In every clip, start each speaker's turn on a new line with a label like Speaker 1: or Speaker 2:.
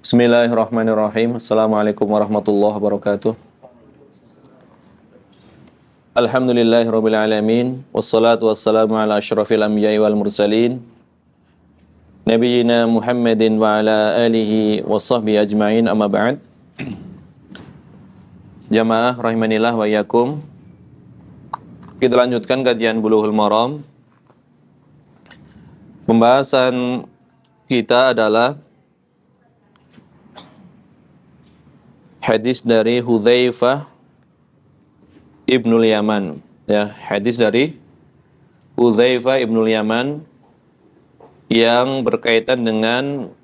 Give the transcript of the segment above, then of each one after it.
Speaker 1: Bismillahirrahmanirrahim. Assalamualaikum warahmatullahi wabarakatuh. Alhamdulillahirabbil alamin wassalatu wassalamu ala asyrafil anbiya'i wal mursalin nabiyina Muhammadin wa ala alihi washabbihi ajmain, amma ba'd. Jamaah rahimanillah wa iyyakum. Kita lanjutkan kajian Bulughul Maram. Pembahasan kita adalah hadis dari Hudzaifah Ibnul Yaman, ya, hadis dari Hudzaifah Ibnul Yaman yang berkaitan dengan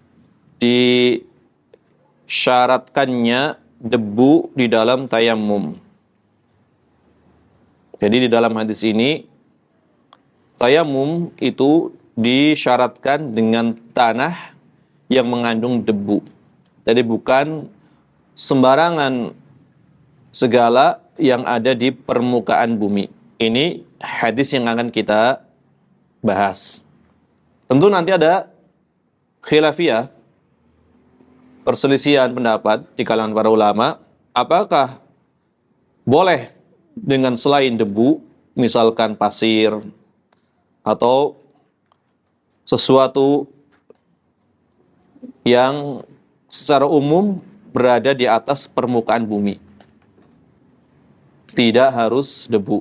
Speaker 1: disyaratkannya debu di dalam tayammum. Jadi di dalam hadis ini tayammum itu disyaratkan dengan tanah yang mengandung debu. Jadi bukan sembarangan segala yang ada di permukaan bumi. Ini hadis yang akan kita bahas. Tentu nanti ada khilafiyah, perselisihan pendapat di kalangan para ulama, apakah boleh dengan selain debu, misalkan pasir atau sesuatu yang secara umum berada di atas permukaan bumi. Tidak harus debu.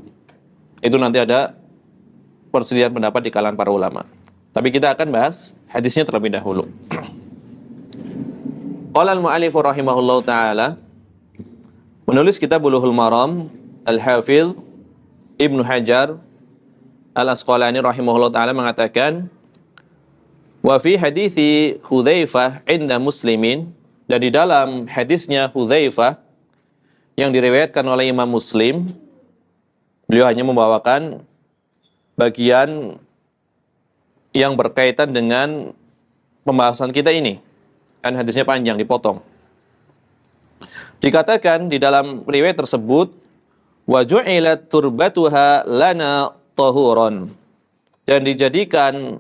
Speaker 1: Itu nanti ada perselisihan pendapat di kalangan para ulama. Tapi kita akan bahas hadisnya terlebih dahulu. Qala al-mu'allif rahimahullahu taala, menulis kitab Bulughul Maram, Al-Hafidz Ibnu Hajar Al-Asqalani rahimahullahu taala mengatakan, wa fi hadithi Hudzaifah 'inda Muslimin, dan di dalam hadisnya Hudzaifah yang diriwayatkan oleh Imam Muslim, beliau hanya membawakan bagian yang berkaitan dengan pembahasan kita ini. Kan hadisnya panjang, dipotong. Dikatakan di dalam riwayat tersebut, wa ju'ilat turbatuha lana tahuran, dan dijadikan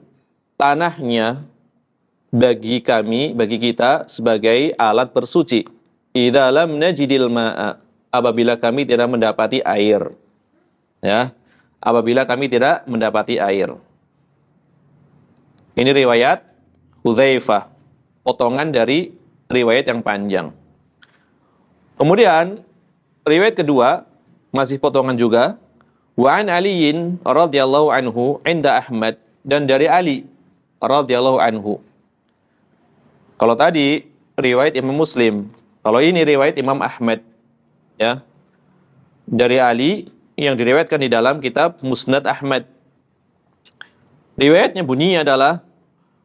Speaker 1: tanahnya bagi kami, bagi kita sebagai alat bersuci. Idza lam najidil ma'a, apabila kami tidak mendapati air. Ya, apabila kami tidak mendapati air. Ini riwayat Hudzaifah, potongan dari riwayat yang panjang. Kemudian riwayat kedua masih potongan juga, wa an Aliin radhiyallahu anhu 'inda Ahmad, dan dari Ali radhiyallahu anhu. Kalau tadi riwayat Imam Muslim, kalau ini riwayat Imam Ahmad, ya, dari Ali yang diriwayatkan di dalam kitab Musnad Ahmad. Riwayatnya bunyinya adalah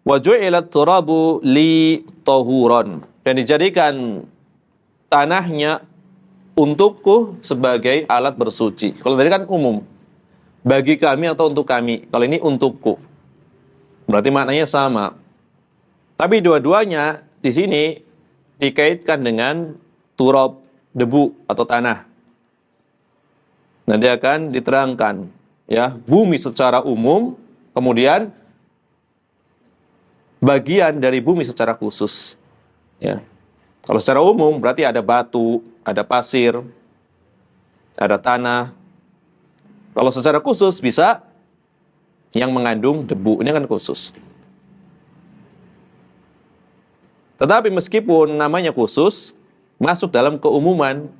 Speaker 1: wa ju'ilat turabu li tahuran, dan dijadikan tanahnya untukku sebagai alat bersuci. Kalau tadi kan umum, bagi kami atau untuk kami. Kalau ini untukku, berarti maknanya sama. Tapi dua-duanya di sini dikaitkan dengan turab, debu atau tanah. Nanti akan diterangkan, ya, bumi secara umum, kemudian bagian dari bumi secara khusus. Ya. Kalau secara umum berarti ada batu, ada pasir, ada tanah. Kalau secara khusus bisa yang mengandung debu, ini kan khusus. Tetapi meskipun namanya khusus, masuk dalam keumuman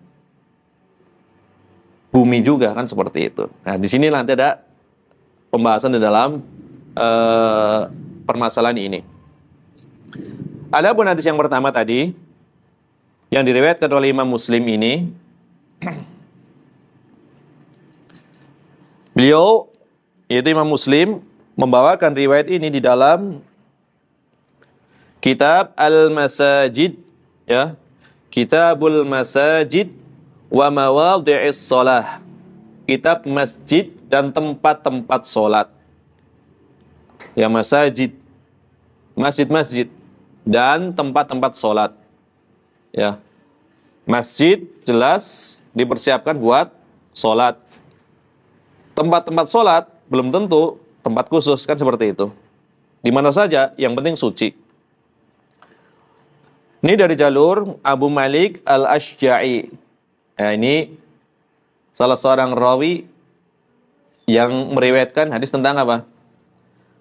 Speaker 1: bumi juga kan seperti itu. Nah, di sini nanti ada pembahasan di dalam permasalahan ini. Adapun hadis yang pertama tadi yang diriwayatkan oleh Imam Muslim ini, beliau yaitu Imam Muslim membawakan riwayat ini di dalam Kitab Al-Masajid, ya. Kitabul Masajid wa Mawadhi'is Shalah. Kitab masjid dan tempat-tempat salat. Ya, masajid, masjid-masjid dan tempat-tempat salat. Ya. Masjid jelas dipersiapkan buat salat. Tempat-tempat salat belum tentu tempat khusus, kan seperti itu. Di mana saja yang penting suci. Ini dari jalur Abu Malik Al-Asy'a'i. Nah, ini salah seorang rawi yang meriwayatkan hadis tentang apa?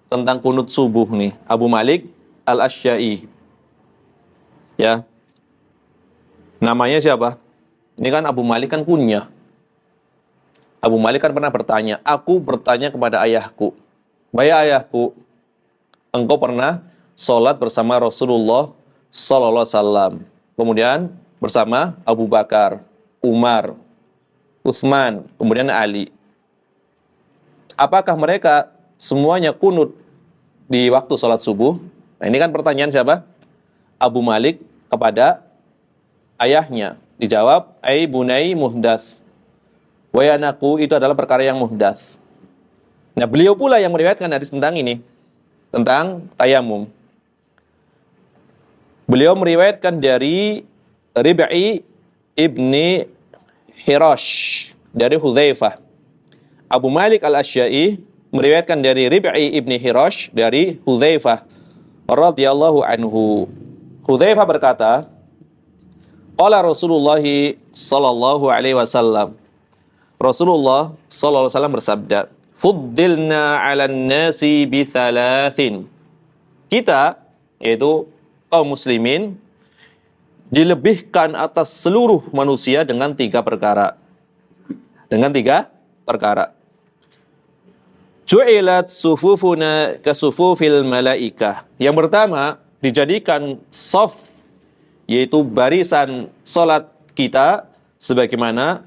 Speaker 1: Tentang kunut subuh nih. Abu Malik Al-Asy'a'i. Ya. Namanya siapa? Ini kan Abu Malik kan kunyah. Abu Malik kan pernah bertanya, aku bertanya kepada ayahku, "Wahai ayahku, engkau pernah sholat bersama Rasulullah sallallahu alaihi wasallam, kemudian bersama Abu Bakar, Umar, Utsman, kemudian Ali. Apakah mereka semuanya kunut di waktu sholat subuh?" Nah, ini kan pertanyaan siapa? Abu Malik kepada ayahnya. Dijawab, "Ai bunai muhdats." Wahai anakku, itu adalah perkara yang muhdats. Nah, beliau pula yang meriwayatkan hadis tentang ini, tentang tayamum. Beliau meriwayatkan dari Rib'i ibni Hirash, dari Hudzaifah. Abu Malik Al-Asy'a'i meriwayatkan dari Rib'i ibni Hirash, dari Hudzaifah radhiyallahu anhu. Hudzaifah berkata, qala Rasulullah sallallahu alaihi wasallam. Rasulullah sallallahu alaihi wasallam bersabda, "Fuddilna 'alan nasi bi thalathin." Kita, yaitu kaum muslimin, dilebihkan atas seluruh manusia dengan tiga perkara. Dengan tiga perkara. Ju'ilat sufufuna kasufufil malaikah. Yang pertama, dijadikan saf, yaitu barisan salat kita sebagaimana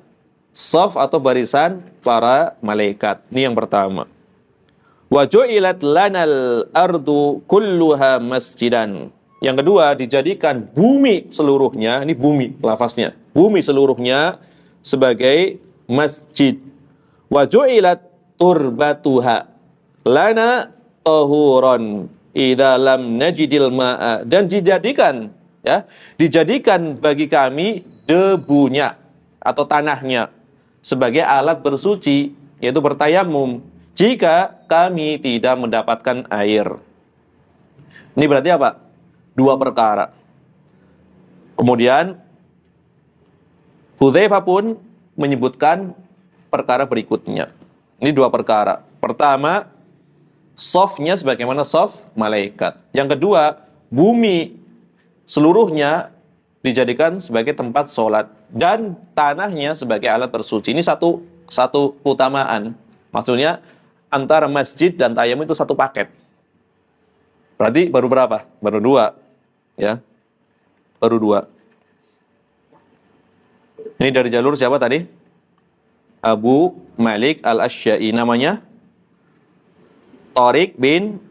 Speaker 1: saf atau barisan para malaikat. Ini yang pertama. Wa ju'ilat lanal ardu kulluha masjidan. Yang kedua, dijadikan bumi seluruhnya, ini bumi lafaznya, bumi seluruhnya sebagai masjid. Wa ju'ilat turbatuha lana tahuran idza lam najidil ma'a. Dan dijadikan, ya, dijadikan bagi kami debunya atau tanahnya sebagai alat bersuci, yaitu bertayamum, jika kami tidak mendapatkan air. Ini berarti apa? Dua perkara. Kemudian Hudzaifah pun menyebutkan perkara berikutnya. Ini dua perkara. Pertama, safnya sebagaimana saf malaikat. Yang kedua, bumi seluruhnya dijadikan sebagai tempat sholat dan tanahnya sebagai alat bersuci. Ini satu keutamaan. Maksudnya antara masjid dan tayamum itu satu paket. Berarti baru berapa? Baru dua, ya, baru dua. Ini dari jalur siapa tadi? Abu Malik Al-Asy'a'i, namanya Tariq bin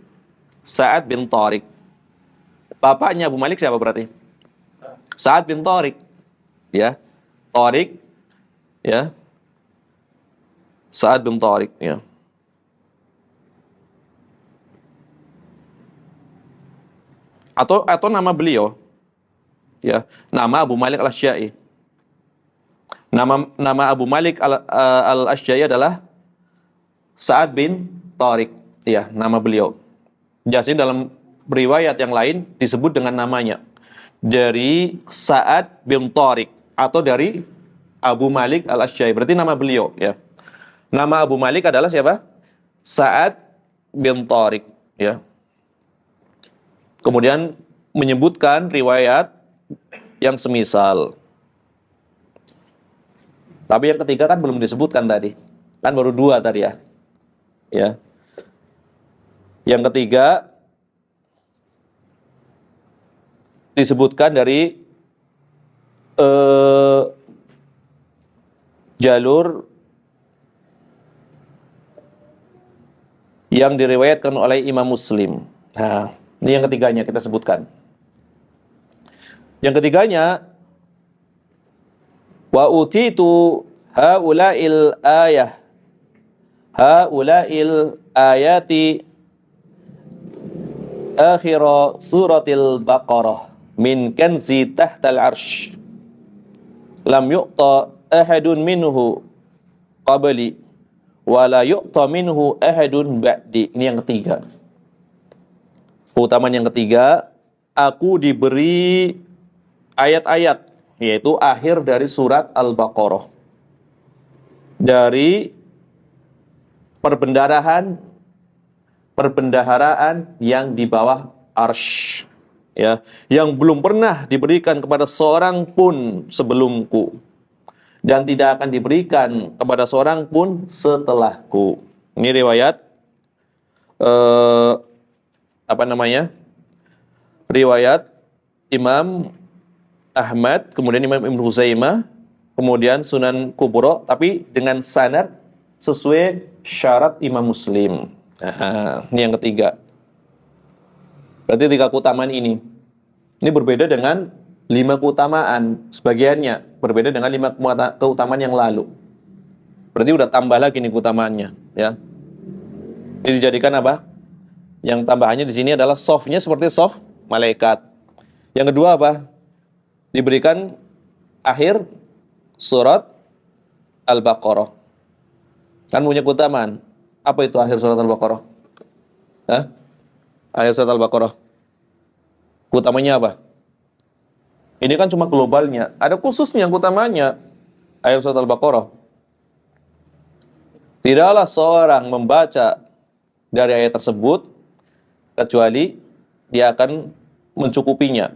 Speaker 1: Sa'ad bin Tariq. Bapaknya Abu Malik siapa berarti? Sa'ad bin Tariq, ya, Tariq, ya, Sa'ad bin Tariq, ya. Atau nama beliau, ya, nama Abu Malik Al-Asy'a'i. Nama Abu Malik Al-Asy'a'i adalah Sa'ad bin Tariq, ya, nama beliau. Jadi dalam riwayat yang lain disebut dengan namanya, dari Sa'ad bin Tariq atau dari Abu Malik Al-Asy'a'i. Berarti nama beliau, ya. Nama Abu Malik adalah siapa? Sa'ad bin Tariq, ya. Kemudian menyebutkan riwayat yang semisal. Tapi yang ketiga kan belum disebutkan tadi. Kan baru dua tadi, ya. Ya. Yang ketiga disebutkan dari jalur yang diriwayatkan oleh Imam Muslim. Nah, ini yang ketiganya kita sebutkan. Yang ketiganya, wa utitu haula'il ayati akhira suratil Baqarah min kanzi tahtal arsh lam yu'ta ahadun minhu qabli wa la yu'ta minhu ahadun ba'di. Ini yang ketiga. Keutamaan yang ketiga, aku diberi ayat-ayat, yaitu akhir dari surat Al-Baqarah, dari perbendaharaan yang di bawah arsy, ya, yang belum pernah diberikan kepada seorang pun sebelumku dan tidak akan diberikan kepada seorang pun setelahku. Ini riwayat riwayat Imam Ahmad, kemudian Imam Ibnu Huzaimah, kemudian Sunan Kubro, tapi dengan sanad sesuai syarat Imam Muslim. Nah, ini yang ketiga. Berarti 3 keutamaan ini. Ini berbeda dengan 5 keutamaan. Sebagiannya berbeda dengan 5 keutamaan yang lalu. Berarti udah tambah lagi nih keutamaannya, ya. Ini dijadikan apa? Yang tambahannya di sini adalah softnya seperti soft malaikat. Yang kedua apa? Diberikan akhir surat Al-Baqarah. Kan punya keutamaan. Apa itu akhir surat Al-Baqarah? Hah? Akhir surat Al-Baqarah. Keutamanya apa? Ini kan cuma globalnya. Ada khususnya keutamanya. Akhir surat Al-Baqarah. Tidaklah seorang membaca dari ayat tersebut kecuali dia akan mencukupinya.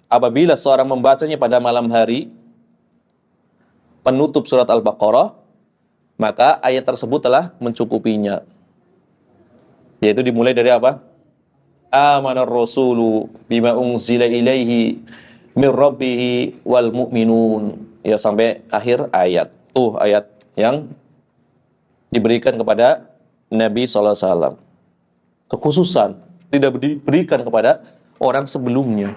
Speaker 1: Apabila seorang membacanya pada malam hari, penutup surat Al-Baqarah, maka ayat tersebut telah mencukupinya. Yaitu dimulai dari apa? Amanar rasulu bima unzila ilaihi min rabbihi wal mu'minun. Ya, sampai akhir ayat. Tuh ayat yang diberikan kepada Nabi SAW. Kekhususan, tidak diberikan kepada orang sebelumnya.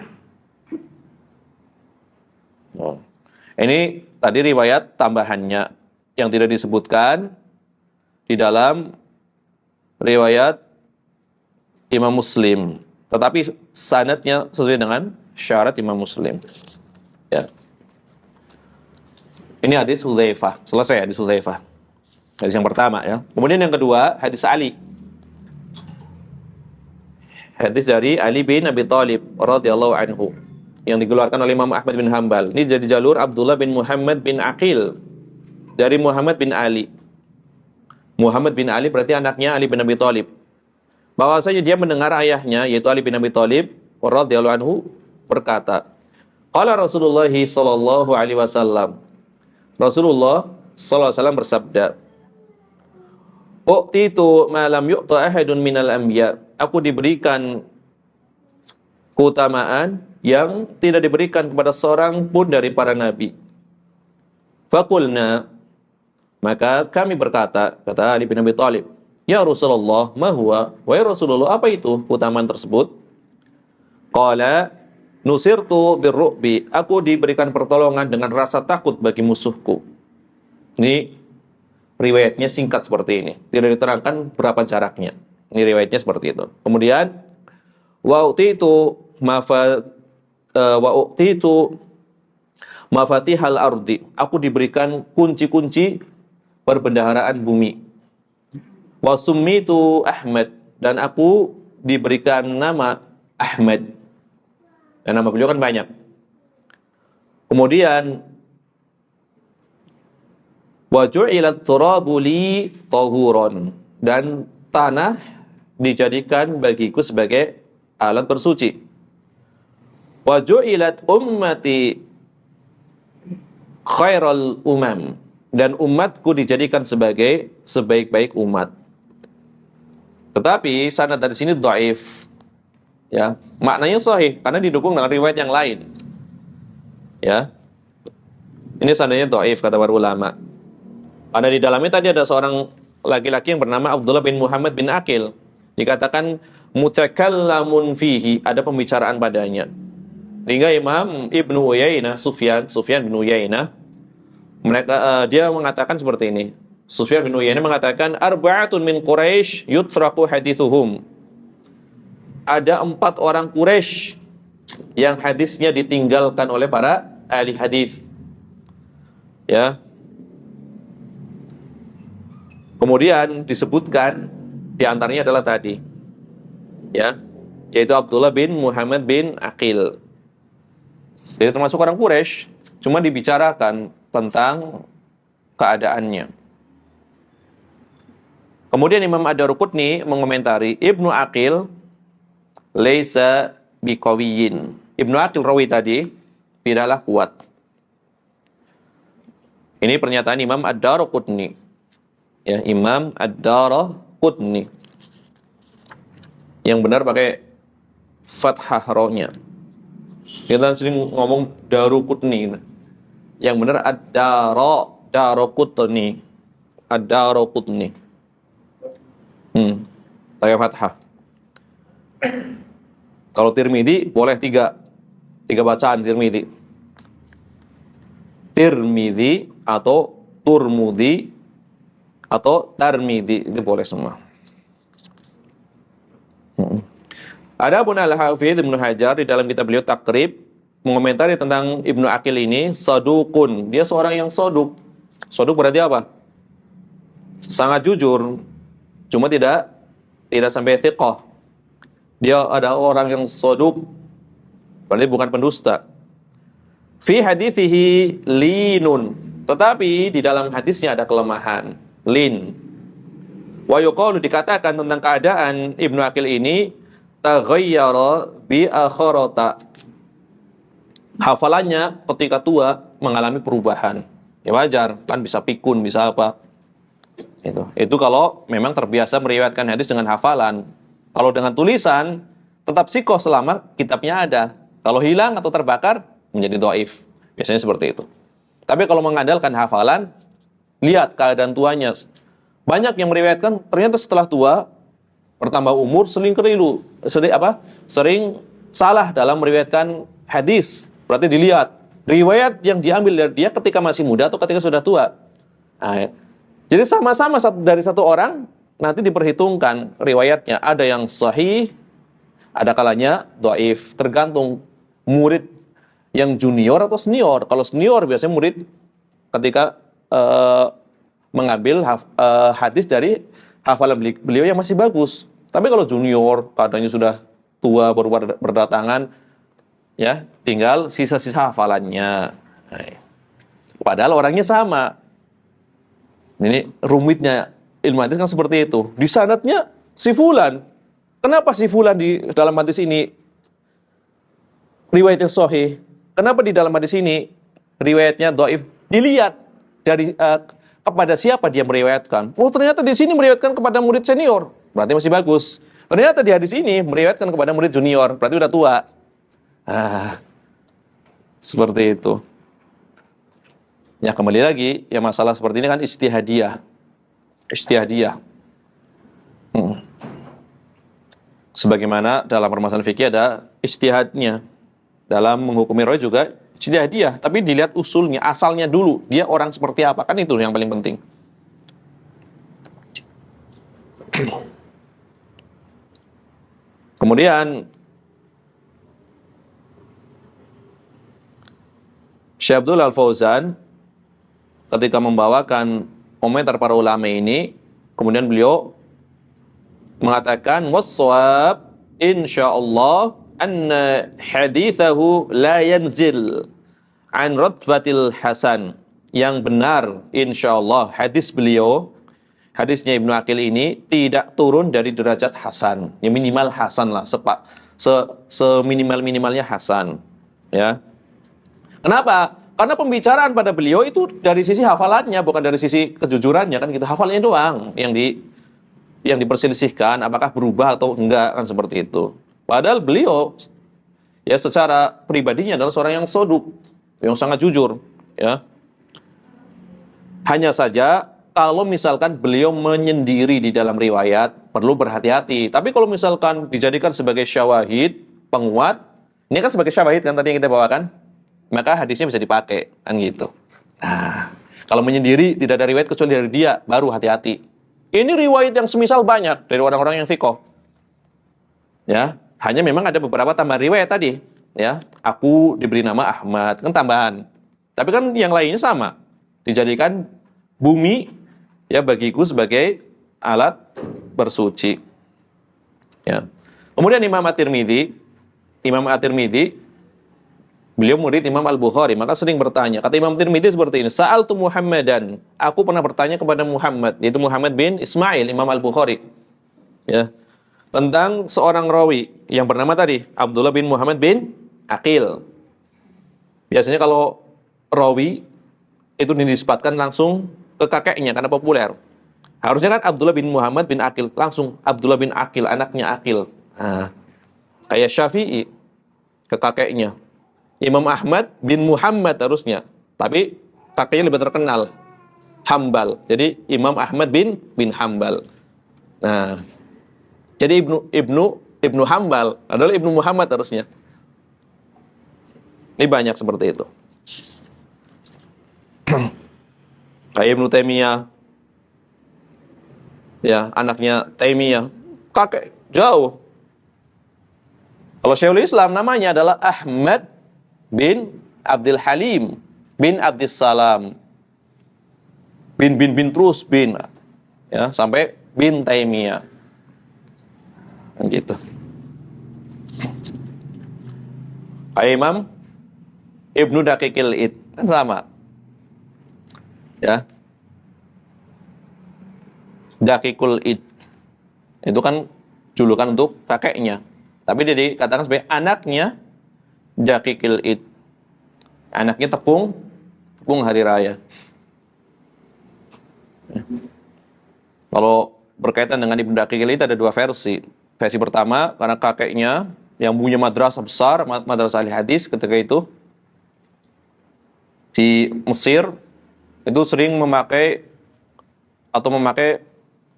Speaker 1: Ini tadi riwayat tambahannya yang tidak disebutkan di dalam riwayat Imam Muslim, tetapi sanadnya sesuai dengan syarat Imam Muslim. Ya. Ini hadis Hudzaifah. Selesai hadis Hudzaifah. Hadis yang pertama, ya. Kemudian yang kedua, hadis Ali. Hadis dari Ali bin Abi Thalib radhiyallahu anhu yang dikeluarkan oleh Imam Ahmad bin Hanbal. Ini dari jalur Abdullah bin Muhammad bin Aqil dari Muhammad bin Ali. Muhammad bin Ali berarti anaknya Ali bin Abi Thalib. Bahwasanya dia mendengar ayahnya yaitu Ali bin Abi Thalib radhiyallahu anhu berkata, qala Rasulullah sallallahu alaihi wasallam. Rasulullah sallallahu alaihi wasallam bersabda, "U'titu ma lam yu'ta ahadun minal anbiya." Aku diberikan keutamaan yang tidak diberikan kepada seorang pun dari para nabi. Faqulna, maka kami berkata, kata Ali bin Abi Thalib, "Ya Rasulullah, ma huwa?" Wahai Rasulullah, apa itu keutamaan tersebut? Qala, "Nusirtu birru'bi." Aku diberikan pertolongan dengan rasa takut bagi musuhku. Ini riwayatnya singkat seperti ini. Tidak diterangkan berapa jaraknya. Ini riwayatnya seperti itu. Kemudian wa utitu mafatihal ardi. Aku diberikan kunci-kunci perbendaharaan bumi. Wa summitu Ahmad, dan aku diberikan nama Ahmad. Dan nama beliau kan banyak. Kemudian wa ju'ilat turabu li tahuran, dan tanah dijadikan bagiku sebagai alat bersuci. Wa ju'ilat ummati khairal umam, dan umatku dijadikan sebagai sebaik-baik umat. Tetapi sanad dari sini dhaif. Ya, maknanya sahih karena didukung dengan riwayat yang lain. Ya. Ini sanadnya dhaif kata para ulama. Karena di dalamnya tadi ada seorang laki-laki yang bernama Abdullah bin Muhammad bin Aqil. Dikatakan mutakallamun fihi, ada pembicaraan padanya. Hingga Imam Ibnu Uyainah, Sufyan bin Uyainah, dia mengatakan seperti ini. Sufyan bin Uyainah mengatakan, arba'atun min Quraisy yutraku hadithuhum. Ada 4 orang Quraisy yang hadisnya ditinggalkan oleh para ahli hadis. Ya. Kemudian disebutkan di antaranya adalah tadi, ya, yaitu Abdullah bin Muhammad bin Aqil. Jadi termasuk orang Quraisy, cuma dibicarakan tentang keadaannya. Kemudian Imam Ad-Daruqutni mengomentari Ibnu Aqil laisa biqawiyyin. Ibnu Aqil rawi tadi tidaklah kuat. Ini pernyataan Imam Ad-Daruqutni. Ya, Imam Ad-Daruqutni. Yang benar pakai fathah ra-nya. Kita sering ngomong Daruqutni. Yang benar Ad-Daruqutni. Ad-Daruqutni. Pakai fathah. Kalau Tirmidzi boleh tiga bacaan Tirmidzi. Tirmidzi atau Turmudi atau Tarmidzi, itu boleh semua. Adapun Al-Hafidz Ibnu Hajar di dalam kitab beliau Taqrib mengomentari tentang Ibnu Aqil ini, sadukun. Dia seorang yang soduk. Soduk berarti apa? Sangat jujur. Cuma tidak sampai thiqah. Dia ada orang yang soduk, berarti bukan pendusta. Fi hadithihi linun. Tetapi di dalam hadisnya ada kelemahan. Lin. Wa yuqalu, dikatakan tentang keadaan Ibnu Aqil ini, taghayyara bi akharata. Hafalannya ketika tua mengalami perubahan. Ya wajar, kan bisa pikun, bisa apa. Itu kalau memang terbiasa meriwayatkan hadis dengan hafalan. Kalau dengan tulisan, tetap sikoh selama kitabnya ada. Kalau hilang atau terbakar, menjadi dhaif. Biasanya seperti itu. Tapi kalau mengandalkan hafalan, lihat keadaan tuanya. Banyak yang meriwayatkan, ternyata setelah tua, bertambah umur, sering keliru. Sering salah dalam meriwayatkan hadis. Berarti dilihat. Riwayat yang diambil dari dia ketika masih muda atau ketika sudah tua. Nah, jadi sama-sama dari satu orang, nanti diperhitungkan riwayatnya. Ada yang sahih, ada kalanya dhaif. Tergantung murid yang junior atau senior. Kalau senior biasanya murid ketika mengambil hadis dari hafalan beliau yang masih bagus. Tapi kalau junior, katanya sudah tua baru berdatangan, ya tinggal sisa-sisa hafalannya. Padahal orangnya sama. Ini rumitnya ilmu hadis kan seperti itu. Di sanadnya si fulan. Kenapa si fulan di dalam hadis ini riwayatnya sahih? Kenapa di dalam hadis ini riwayatnya dhaif? Dilihat dari kepada siapa dia meriwayatkan. Oh, ternyata di sini meriwayatkan kepada murid senior, berarti masih bagus. Ternyata di hadis ini meriwayatkan kepada murid junior, berarti udah tua. Seperti itu. Ya kembali lagi, ya masalah seperti ini kan ijtihadiyah. Sebagaimana dalam permasalahan fikih ada ijtihadnya. Dalam menghukumi rawi juga ijtihadiyah, tapi dilihat usulnya, asalnya dulu. Dia orang seperti apa, kan itu yang paling penting. Kemudian Syekh Abdul Al-Fauzan ketika membawakan komentar para ulama ini, kemudian beliau mengatakan was-shawab insyaallah anna hadithahu la yanzil an rutbatil hasan. Yang benar insyaallah hadisnya Ibnu Aqil ini tidak turun dari derajat hasan. Ya minimal hasan lah, seminimal-minimalnya hasan, ya. Kenapa? Karena pembicaraan pada beliau itu dari sisi hafalannya, bukan dari sisi kejujurannya, kan gitu. Hafalnya doang yang diperselisihkan, apakah berubah atau enggak, kan seperti itu. Padahal beliau ya secara pribadinya adalah seorang yang soduk, yang sangat jujur, ya. Hanya saja kalau misalkan beliau menyendiri di dalam riwayat, perlu berhati-hati. Tapi kalau misalkan dijadikan sebagai syawahid, penguat, ini kan sebagai syawahid kan tadi yang kita bawakan, maka hadisnya bisa dipakai, kan gitu. Nah, kalau menyendiri tidak ada riwayat kecuali dari dia, baru hati-hati. Ini riwayat yang semisal banyak dari orang-orang yang thiqah. Ya, hanya memang ada beberapa tambahan riwayat tadi, ya. Aku diberi nama Ahmad, kan tambahan. Tapi kan yang lainnya sama. Dijadikan bumi ya bagiku sebagai alat bersuci. Ya. Kemudian Imam At-Tirmidzi Beliau murid Imam Al-Bukhari, maka sering bertanya. Kata Imam Tirmidzi seperti ini, Sa'altu Muhammadan. Aku pernah bertanya kepada Muhammad, yaitu Muhammad bin Ismail, Imam Al-Bukhari. Ya. Tentang seorang rawi yang bernama tadi, Abdullah bin Muhammad bin Aqil. Biasanya kalau rawi itu dinisbatkan langsung ke kakeknya karena populer. Harusnya kan Abdullah bin Muhammad bin Aqil, langsung Abdullah bin Aqil, anaknya Aqil. Nah, kayak Syafi'i ke kakeknya. Imam Ahmad bin Muhammad harusnya, tapi kakeknya lebih terkenal, Hambal. Jadi Imam Ahmad bin Hambal. Nah, jadi Ibnu Hambal adalah Ibnu Muhammad harusnya. Ini banyak seperti itu. Kayak Ibnu Taimiyah, ya anaknya Taimiyah, kakek jauh. Kalau Syekhul Islam namanya adalah Ahmad bin Abdul Halim bin Abdus Salam, bin terus bin, ya sampai bin Taimiyah, gitu. Kayak Imam Ibnu Daqiqil Id kan sama, ya. Daqiqul Id itu kan julukan untuk kakeknya, tapi dia dikatakan sebagai anaknya Daqiqil Id, anaknya tepung hari raya. Kalau berkaitan dengan Ibnu Daqiqil Id ada dua versi. Versi pertama karena kakeknya yang punya madrasah besar, madrasah ahli hadis ketika itu di Mesir, itu sering memakai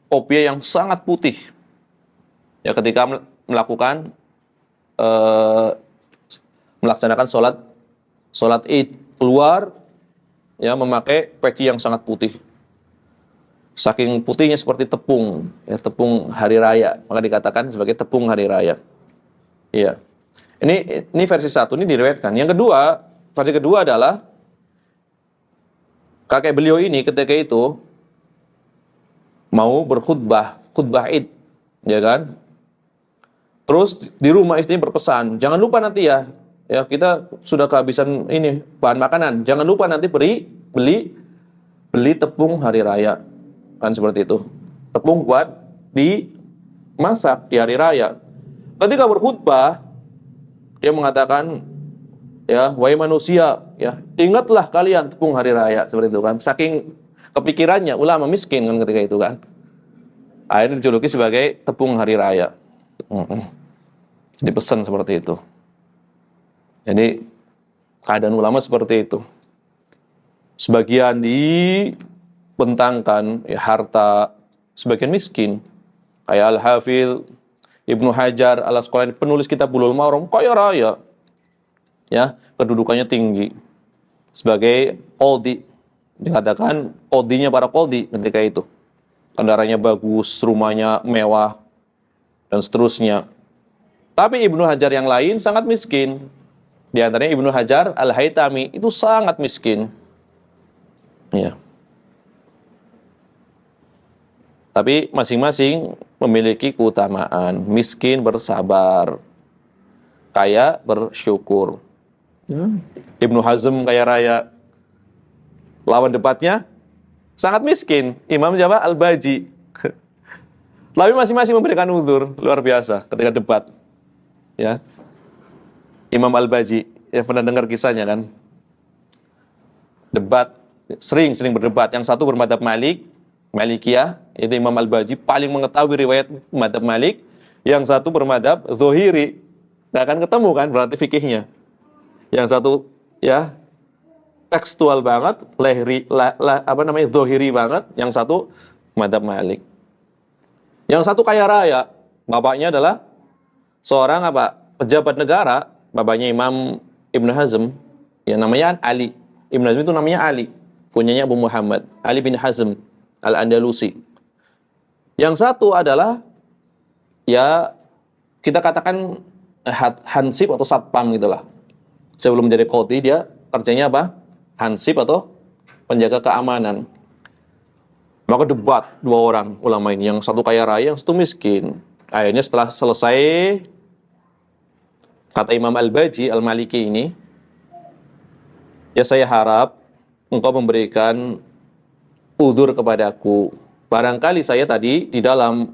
Speaker 1: kopiah yang sangat putih. Ya ketika melaksanakan sholat Id, keluar ya memakai peci yang sangat putih. Saking putihnya seperti tepung, ya tepung hari raya, maka dikatakan sebagai tepung hari raya. Iya. Ini versi satu, ini diriwayatkan. Versi kedua adalah kakek beliau ini ketika itu mau khutbah Id, ya kan? Terus di rumah istrinya berpesan, jangan lupa nanti ya kita sudah kehabisan ini bahan makanan, jangan lupa nanti beli tepung hari raya, kan seperti itu. Tepung buat dimasak di hari raya. Ketika berkhutbah, dia mengatakan, ya, wahai manusia, ya, ingatlah kalian tepung hari raya, seperti itu kan. Saking kepikirannya ulama miskin kan ketika itu kan. Akhirnya dijuluki sebagai tepung hari raya. Dipesan seperti itu. Jadi keadaan ulama seperti itu. Sebagian dibentangkan ya, harta, sebagian miskin. Kayak Al-Hafidz Ibnu Hajar Al-Asqalani, penulis kitab Bulughul Maram, kaya raya. Ya, kedudukannya tinggi. Sebagai qadhi, dikatakan qadhinya para qadhi ketika itu. Kendaraannya bagus, rumahnya mewah, dan seterusnya. Tapi Ibnu Hajar yang lain sangat miskin. Di antaranya Ibnu Hajar Al-Haytami itu sangat miskin. Ya. Tapi masing-masing memiliki keutamaan. Miskin bersabar, kaya bersyukur. Ibnu Hazm kaya raya. Lawan debatnya sangat miskin, Imam siapa? Al-Baji. Tapi masing-masing memberikan uzur luar biasa ketika debat. Ya. Imam Al-Baji, ya pernah dengar kisahnya kan? Debat, sering berdebat. Yang satu bermadhab Malikiyah, itu Imam Al-Baji paling mengetahui riwayat madhab Malik. Yang satu bermadhab Zuhiri, nggak akan ketemu kan berarti fikihnya. Yang satu ya tekstual banget, Zuhiri banget. Yang satu madhab Malik. Yang satu kaya raya, bapaknya adalah seorang pejabat negara. Bapaknya Imam Ibn Hazm, yang namanya Ali. Ibn Hazm itu namanya Ali, punyanya Abu Muhammad, Ali bin Hazm Al-Andalusi. Yang satu adalah, ya kita katakan hansip atau satpam gitulah. Sebelum menjadi qadhi dia kerjanya apa? Hansip atau penjaga keamanan. Maka debat dua orang ulama ini, yang satu kaya raya, yang satu miskin. Akhirnya setelah selesai, kata Imam Al-Baji Al-Maliki ini, Ya saya harap engkau memberikan udzur kepadaku. Barangkali saya tadi di dalam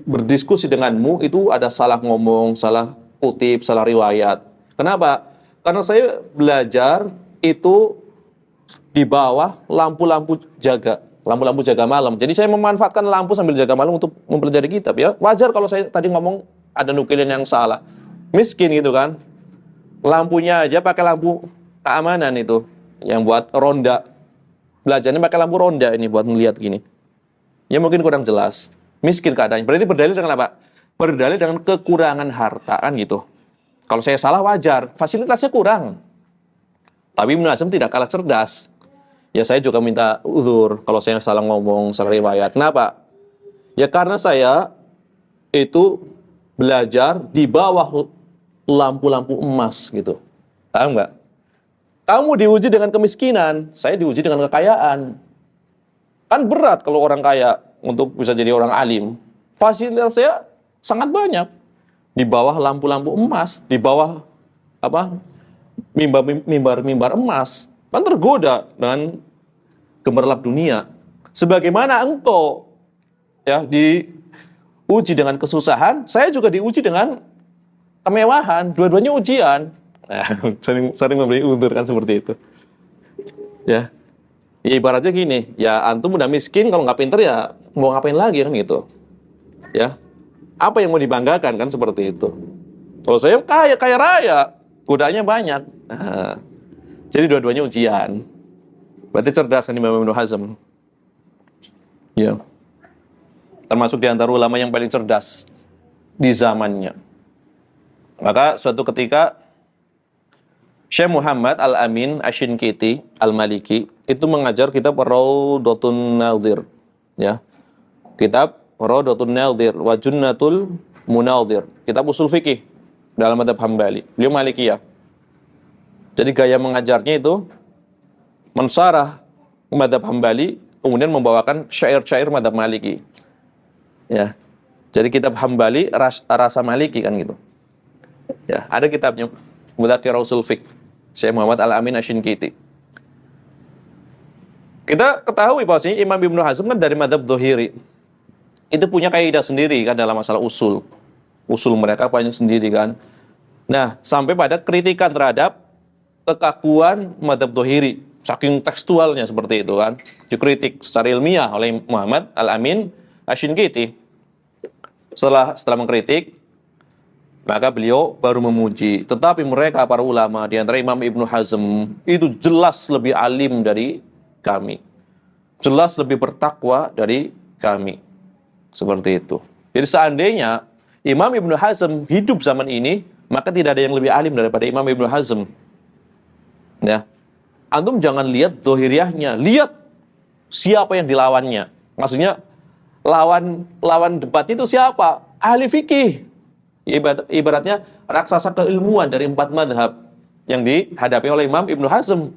Speaker 1: berdiskusi denganmu itu ada salah ngomong, salah kutip, salah riwayat. Kenapa? Karena saya belajar itu di bawah lampu-lampu jaga malam. Jadi saya memanfaatkan lampu sambil jaga malam untuk mempelajari kitab ya. Wajar kalau saya tadi ngomong ada nukilan yang salah. Miskin gitu kan. Lampunya aja pakai lampu keamanan itu yang buat ronda. Belajarnya pakai lampu ronda ini buat melihat gini. Ya mungkin kurang jelas. Miskin keadaannya. Berarti berdalil dengan apa? Berdalil dengan kekurangan harta kan gitu. Kalau saya salah wajar, fasilitasnya kurang. Tapi Ibnu Hazm tidak kalah cerdas. Ya saya juga minta uzur kalau saya salah ngomong, salah riwayat. Kenapa? Ya karena saya itu belajar di bawah lampu-lampu emas gitu. Paham nggak? Kamu diuji dengan kemiskinan, saya diuji dengan kekayaan. Kan berat kalau orang kaya untuk bisa jadi orang alim. Fasilitas saya sangat banyak. Di bawah lampu-lampu emas, di bawah apa? Mimbar emas. Kan tergoda dengan gemerlap dunia. Sebagaimana engkau ya diuji dengan kesusahan, saya juga diuji dengan kemewahan. Dua-duanya ujian. Nah, sering memberi undur kan seperti itu. Ya. Ya ibaratnya gini, ya antum udah miskin, kalau nggak pinter ya mau ngapain lagi kan gitu. Ya, apa yang mau dibanggakan kan seperti itu. Kalau saya kaya raya, godaannya banyak. Nah, jadi dua-duanya ujian. Berarti cerdas kan Imam Ibnu Hazm. Ya, termasuk di antara ulama yang paling cerdas di zamannya. Maka suatu ketika Syekh Muhammad Al-Amin Asy-Syinkiti Al-Maliki itu mengajar kitab Rawdatun Nadhir ya. Kitab Rawdatun Nadhir wa Junnatul Munadhir, kitab usul fikih dalam mazhab Hambali. Beliau Malikiyah. Jadi gaya mengajarnya itu mensarah mazhab Hambali kemudian membawakan syair-syair mazhab Maliki. Ya. Jadi kitab Hambali rasa Maliki kan gitu. Ya, ada kitabnya Mudzakkirah Ushul Fiqh Syekh Muhammad Al-Amin Asy-Syinkiti. Kita ketahui bahwasanya Imam Ibnu Hazm kan dari mazhab Dzahiri. Itu punya kaidah sendiri kan dalam masalah usul. Usul mereka banyak sendiri kan. Nah, sampai pada kritikan terhadap kekakuan mazhab Dzahiri. Saking tekstualnya seperti itu kan. Dikritik secara ilmiah oleh Muhammad Al-Amin Asy-Syinkiti. Setelah mengkritik, maka beliau baru memuji. Tetapi mereka para ulama di antara Imam Ibnu Hazm itu jelas lebih alim dari kami. Jelas lebih bertakwa dari kami. Seperti itu. Jadi seandainya Imam Ibnu Hazm hidup zaman ini, maka tidak ada yang lebih alim daripada Imam Ibnu Hazm. Ya. Antum jangan lihat dohiriyahnya, lihat siapa yang dilawannya. Maksudnya lawan debat itu siapa? Ahli fikih. Ibaratnya raksasa keilmuan dari 4 madhab yang dihadapi oleh Imam Ibnu Hazm.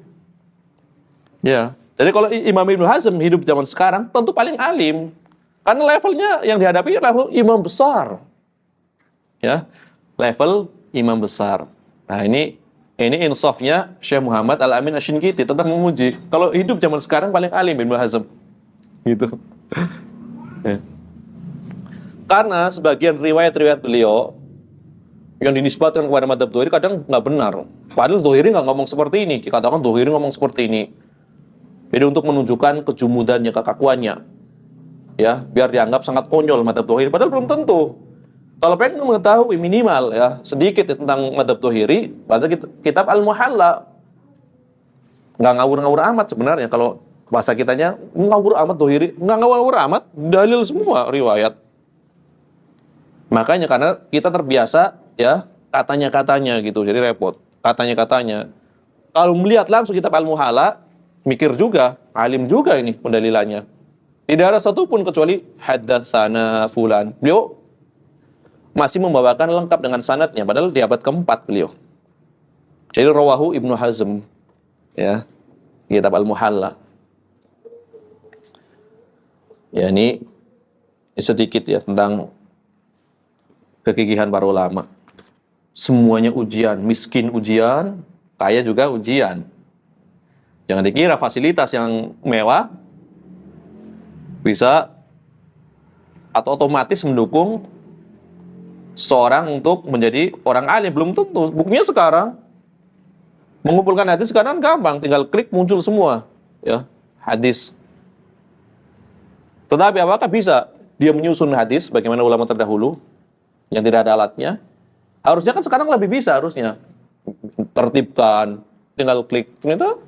Speaker 1: Ya, jadi kalau Imam Ibnu Hazm hidup zaman sekarang tentu paling alim. Karena levelnya yang dihadapi level imam besar. Ya, level imam besar. Nah, ini insafnya Syekh Muhammad Al-Amin Asy-Syinkiti tetap memuji. Kalau hidup zaman sekarang paling alim Ibnu Hazm. Gitu. Ya. Karena sebagian riwayat-riwayat beliau yang dinisbatkan kepada mazhab Dzahiri kadang nggak benar. Padahal Dzahiri nggak ngomong seperti ini. Dikatakan Dzahiri ngomong seperti ini. Jadi untuk menunjukkan kejumudannya, kekakuannya. Ya, biar dianggap sangat konyol mazhab Dzahiri. Padahal belum tentu. Kalau pengen mengetahui minimal ya sedikit ya, tentang mazhab Dzahiri, baca kitab Al-Muhalla. Nggak ngawur-ngawur amat sebenarnya. Kalau bahasa kitanya ngawur amat Dzahiri. Nggak ngawur amat, dalil semua riwayat. Makanya karena kita terbiasa ya katanya-katanya gitu, jadi repot. Katanya-katanya. Kalau melihat langsung kitab Al-Muhalla, mikir juga, alim juga ini pendalilannya. Tidak ada satupun kecuali haddatsana fulan. Beliau masih membawakan lengkap dengan sanadnya, padahal di abad keempat beliau. Jadi rawahu Ibnu Hazm ya, kitab Al-Muhalla. Ya ini sedikit ya tentang kegigihan para ulama. Semuanya ujian, miskin ujian, kaya juga ujian. Jangan dikira fasilitas yang mewah bisa atau otomatis mendukung seorang untuk menjadi orang alim. Belum tentu. Buktinya sekarang mengumpulkan hadis sekarang gampang, tinggal klik muncul semua ya hadis. Tetapi apakah bisa dia menyusun hadis bagaimana ulama terdahulu yang tidak ada alatnya? Harusnya kan sekarang lebih bisa harusnya. Tertibkan, tinggal klik. Ternyata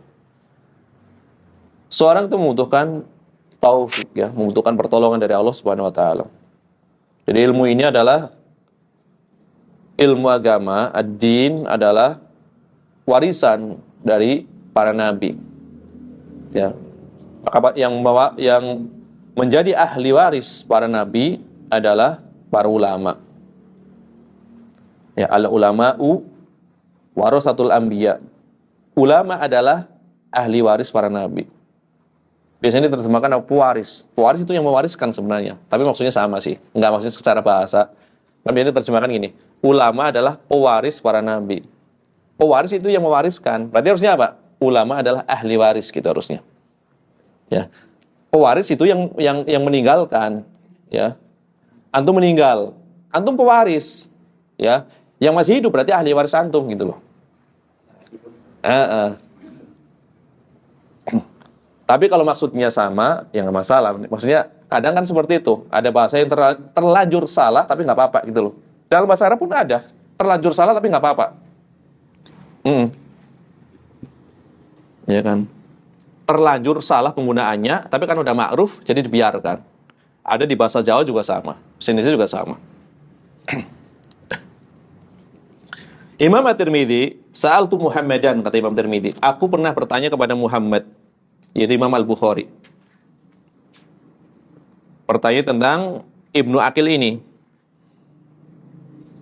Speaker 1: seorang itu membutuhkan taufik ya, membutuhkan pertolongan dari Allah Subhanahu wa taala. Jadi ilmu ini adalah ilmu agama, ad-din adalah warisan dari para nabi. Ya. Maka yang menjadi ahli waris para nabi adalah para ulama. Ya, al-ulama'u warasatul anbiya. Ulama adalah ahli waris para nabi. Biasanya diterjemahkan apa? Pewaris. Pewaris itu yang mewariskan sebenarnya. Tapi maksudnya sama sih. Enggak maksudnya secara bahasa. Tapi ini diterjemahkan gini. Ulama adalah pewaris para nabi. Pewaris itu yang mewariskan. Berarti harusnya apa? Ulama adalah ahli waris gitu harusnya. Ya. Pewaris itu yang meninggalkan. Ya. Antum meninggal. Antum pewaris. Ya. Yang masih hidup berarti ahli waris antum gitu loh. Tapi kalau maksudnya sama, ya nggak masalah. Maksudnya kadang kan seperti itu. Ada bahasa yang terlanjur salah, tapi nggak apa-apa gitu loh. Dalam bahasa Arab pun ada. Terlanjur salah, tapi nggak apa-apa. Ya kan. Terlanjur salah penggunaannya, tapi kan udah ma'ruf, jadi dibiarkan. Ada di bahasa Jawa juga sama. Indonesia juga sama. Imam At-Tirmidzi, sa'altu Muhammadan, kata Imam Tirmidzi. Aku pernah bertanya kepada Muhammad, yaitu Imam Al-Bukhari. Bertanya tentang Ibnu Aqil ini.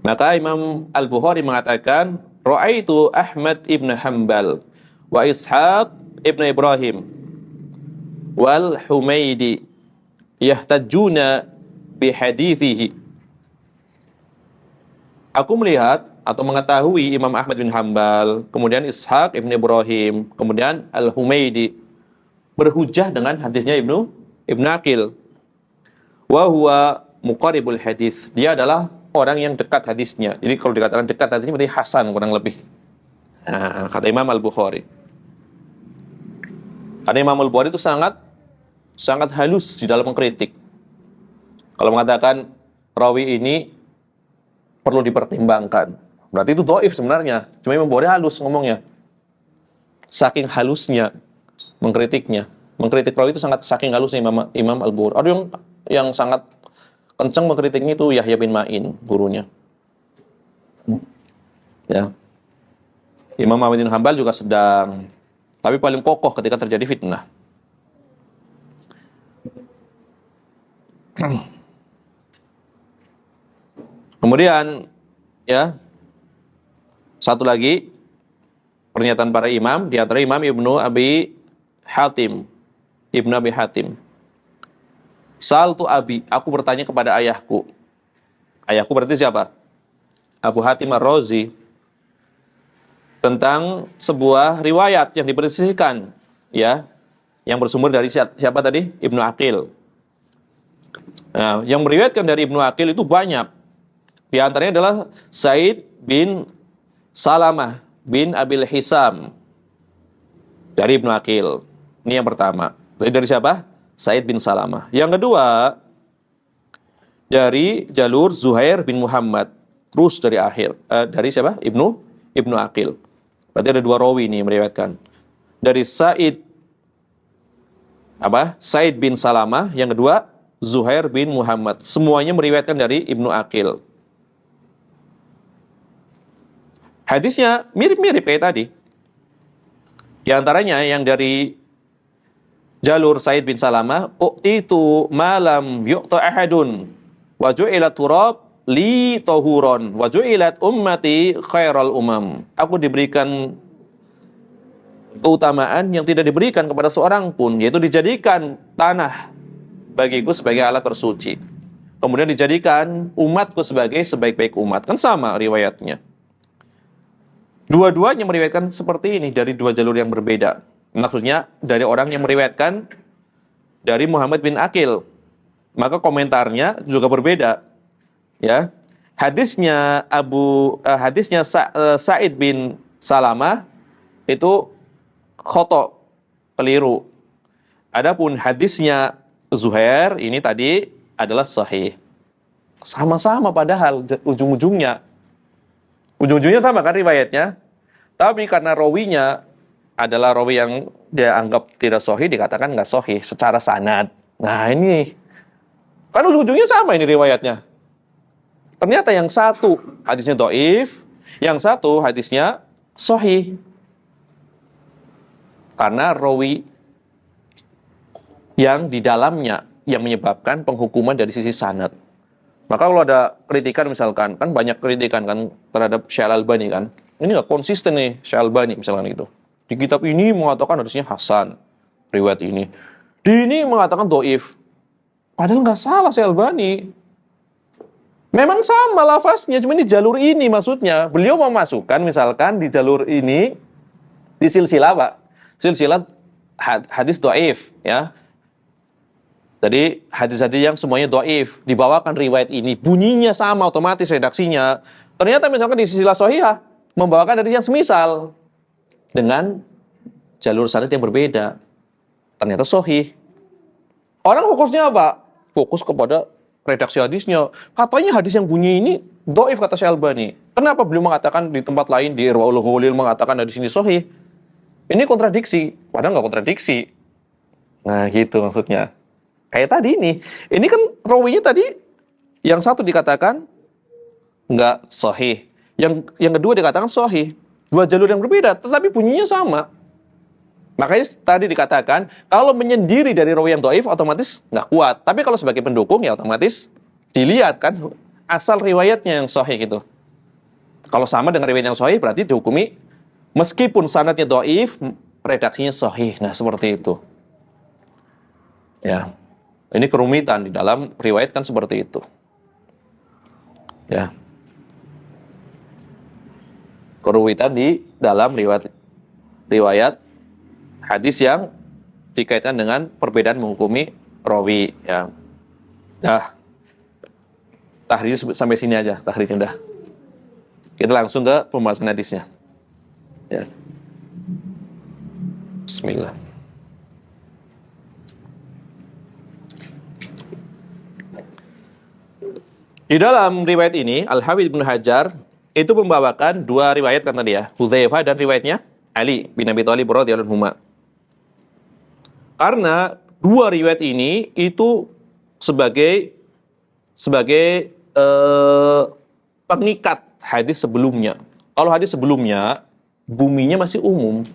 Speaker 1: Maka Imam Al-Bukhari mengatakan, Ra'aitu Ahmad ibn Hanbal wa Ishaq ibn Ibrahim wal Humaydi yahtajuna bihadithihi. Aku melihat atau mengetahui Imam Ahmad bin Hanbal, kemudian Ishaq ibn Ibrahim, kemudian Al-Humaydi berhujah dengan hadisnya Ibnu Aqil. Wa huwa muqaribul hadis. Dia adalah orang yang dekat hadisnya. Jadi kalau dikatakan dekat hadisnya berarti hasan kurang lebih. Nah, kata Imam Al-Bukhari. Karena Imam Al-Bukhari itu sangat halus di dalam mengkritik. Kalau mengatakan rawi ini perlu dipertimbangkan, berarti itu dhaif sebenarnya. Cuma Imam Bukhari halus ngomongnya. Saking halusnya mengkritiknya. Mengkritik rawi itu saking halusnya Imam Al-Bukhari. Ada yang sangat kencang mengkritiknya itu Yahya bin Ma'in, gurunya. Ya. Imam Ahmad bin Hanbal juga sedang, tapi paling kokoh ketika terjadi fitnah. Kemudian ya, satu lagi pernyataan para imam, di antara Imam Ibnu Abi Hatim. Saltu abi, aku bertanya kepada ayahku. Ayahku berarti siapa? Abu Hatim Ar-Razi. Tentang sebuah riwayat yang dipersisikan, ya, yang bersumber dari siapa tadi? Ibnu Aqil. Nah, yang meriwayatkan dari Ibnu Aqil itu banyak. Di antaranya adalah Said bin Salamah bin Abil Hisam dari Ibnu Aqil. Ini yang pertama. Dari siapa? Said bin Salamah. Yang kedua, dari jalur Zuhair bin Muhammad. Terus dari akhir. Dari siapa? Ibnu Aqil. Berarti ada dua rawi ini meriwayatkan. Dari Said bin Salamah. Yang kedua, Zuhair bin Muhammad. Semuanya meriwayatkan dari Ibnu Aqil. Hadisnya mirip-mirip kayak tadi. Di antaranya yang dari jalur Said bin Salamah, u'titu malam yu'ta ahadun wa ju'ilat turab li tahuron wa ju'ilat ummati khairal umam. Aku diberikan keutamaan yang tidak diberikan kepada seorang pun, yaitu dijadikan tanah bagiku sebagai alat bersuci. Kemudian dijadikan umatku sebagai sebaik-baik umat. Kan sama riwayatnya. Dua-duanya meriwayatkan seperti ini dari dua jalur yang berbeda. Maksudnya dari orang yang meriwayatkan dari Muhammad bin Aqil. Maka komentarnya juga berbeda. Ya. Hadisnya Sa'id bin Salamah itu khoto, keliru. Adapun hadisnya Zuhair ini tadi adalah sahih. Sama-sama padahal ujung-ujungnya sama kan riwayatnya. Tapi karena rawinya adalah rawi yang dia anggap tidak sahih, dikatakan nggak sahih secara sanad. Nah ini kan ujung-ujungnya sama ini riwayatnya. Ternyata yang satu hadisnya dhaif, yang satu hadisnya sahih. Karena rawi yang di dalamnya yang menyebabkan penghukuman dari sisi sanad. Maka kalau ada kritikan misalkan, kan banyak kritikan kan terhadap Syekh Al-Albani kan. Ini nggak konsisten nih Syekh Al-Albani misalkan gitu. Di kitab ini mengatakan hadisnya hasan, riwayat ini. Di ini mengatakan dhaif. Padahal nggak salah Syekh Al-Albani. Memang sama lafaznya, cuma ini jalur ini maksudnya. Beliau memasukkan misalkan di jalur ini, di silsilah Pak. Silsilah hadis dhaif ya. Jadi hadis-hadis yang semuanya dhaif dibawakan riwayat ini, bunyinya sama otomatis redaksinya. Ternyata misalkan di silsilah shahihah membawakan hadis yang semisal dengan jalur sanad yang berbeda. Ternyata sahih. Orang fokusnya apa? Fokus kepada redaksi hadisnya. Katanya hadis yang bunyi ini dhaif kata Syekh Albani. Kenapa beliau mengatakan di tempat lain di Irwaul Ghalil mengatakan hadis ini sahih? Ini kontradiksi. Padahal nggak kontradiksi. Nah gitu maksudnya. Kayak tadi ini kan rawinya tadi yang satu dikatakan nggak sahih, yang kedua dikatakan sahih, dua jalur yang berbeda, tetapi bunyinya sama. Makanya tadi dikatakan kalau menyendiri dari rawi yang dhaif otomatis nggak kuat, tapi kalau sebagai pendukung ya otomatis dilihat kan asal riwayatnya yang sahih gitu. Kalau sama dengan riwayat yang sahih berarti dihukumi meskipun sanadnya dhaif, redaksinya sahih. Nah seperti itu. Ya. Ini kerumitan di dalam riwayat kan seperti itu. Ya. Kerumitan di dalam riwayat hadis yang dikaitkan dengan perbedaan menghukumi rawi ya. Dah. Tahrij sampai sini aja, tahrijnya udah. Kita langsung ke pembahasan hadisnya. Ya. Bismillah. Di dalam riwayat ini, Al-Hafidz Ibnu Hajar itu membawakan dua riwayat kan tadi ya, Hudzaifah dan riwayatnya Ali bin Abi Thalib radhiyallahu anhu. Karena dua riwayat ini itu sebagai pengikat hadis sebelumnya. Kalau hadis sebelumnya buminya masih umum,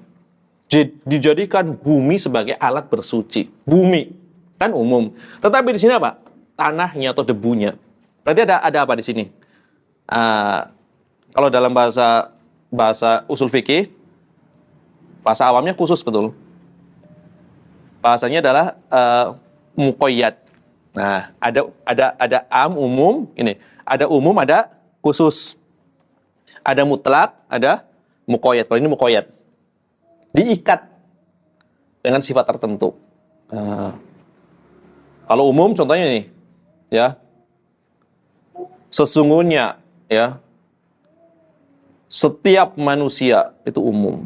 Speaker 1: dijadikan bumi sebagai alat bersuci. Bumi kan umum, tetapi di sini apa? Tanahnya atau debunya. Berarti ada apa di sini? Kalau dalam bahasa usul fikih, bahasa awamnya khusus betul. Bahasanya adalah muqayyad. Nah, ada umum ini. Ada umum, ada khusus. Ada mutlak, ada muqayyad. Kalau ini muqayyad. Diikat dengan sifat tertentu. Kalau umum contohnya nih, ya. Sesungguhnya ya setiap manusia itu umum.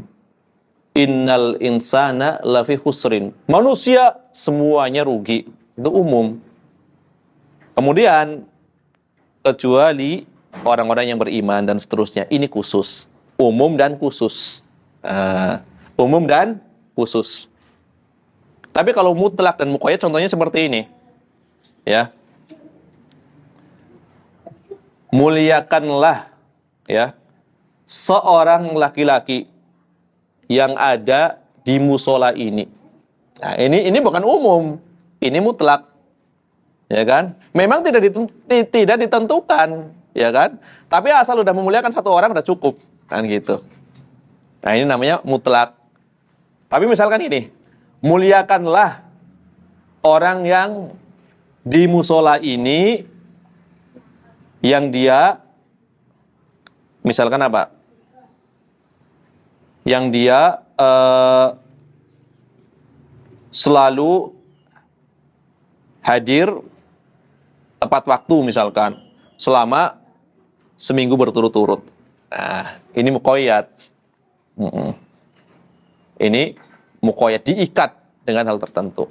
Speaker 1: Innal insana lafi khusrin. Manusia semuanya rugi. Itu umum. Kemudian kecuali orang-orang yang beriman dan seterusnya. Ini khusus. Umum dan khusus. Umum dan khusus. Tapi kalau mutlak dan muqayyad contohnya seperti ini. Ya. Muliakanlah ya seorang laki-laki yang ada di musola ini. Nah, ini bukan umum, ini mutlak. Ya kan? Memang tidak ditentukan, ya kan? Tapi asal udah memuliakan satu orang udah cukup, kan gitu. Nah, ini namanya mutlak. Tapi misalkan ini, muliakanlah orang yang di musola ini yang dia misalkan apa? Yang dia selalu hadir tepat waktu misalkan selama seminggu berturut-turut. Nah, ini muqayyad. Ini muqayyad, diikat dengan hal tertentu.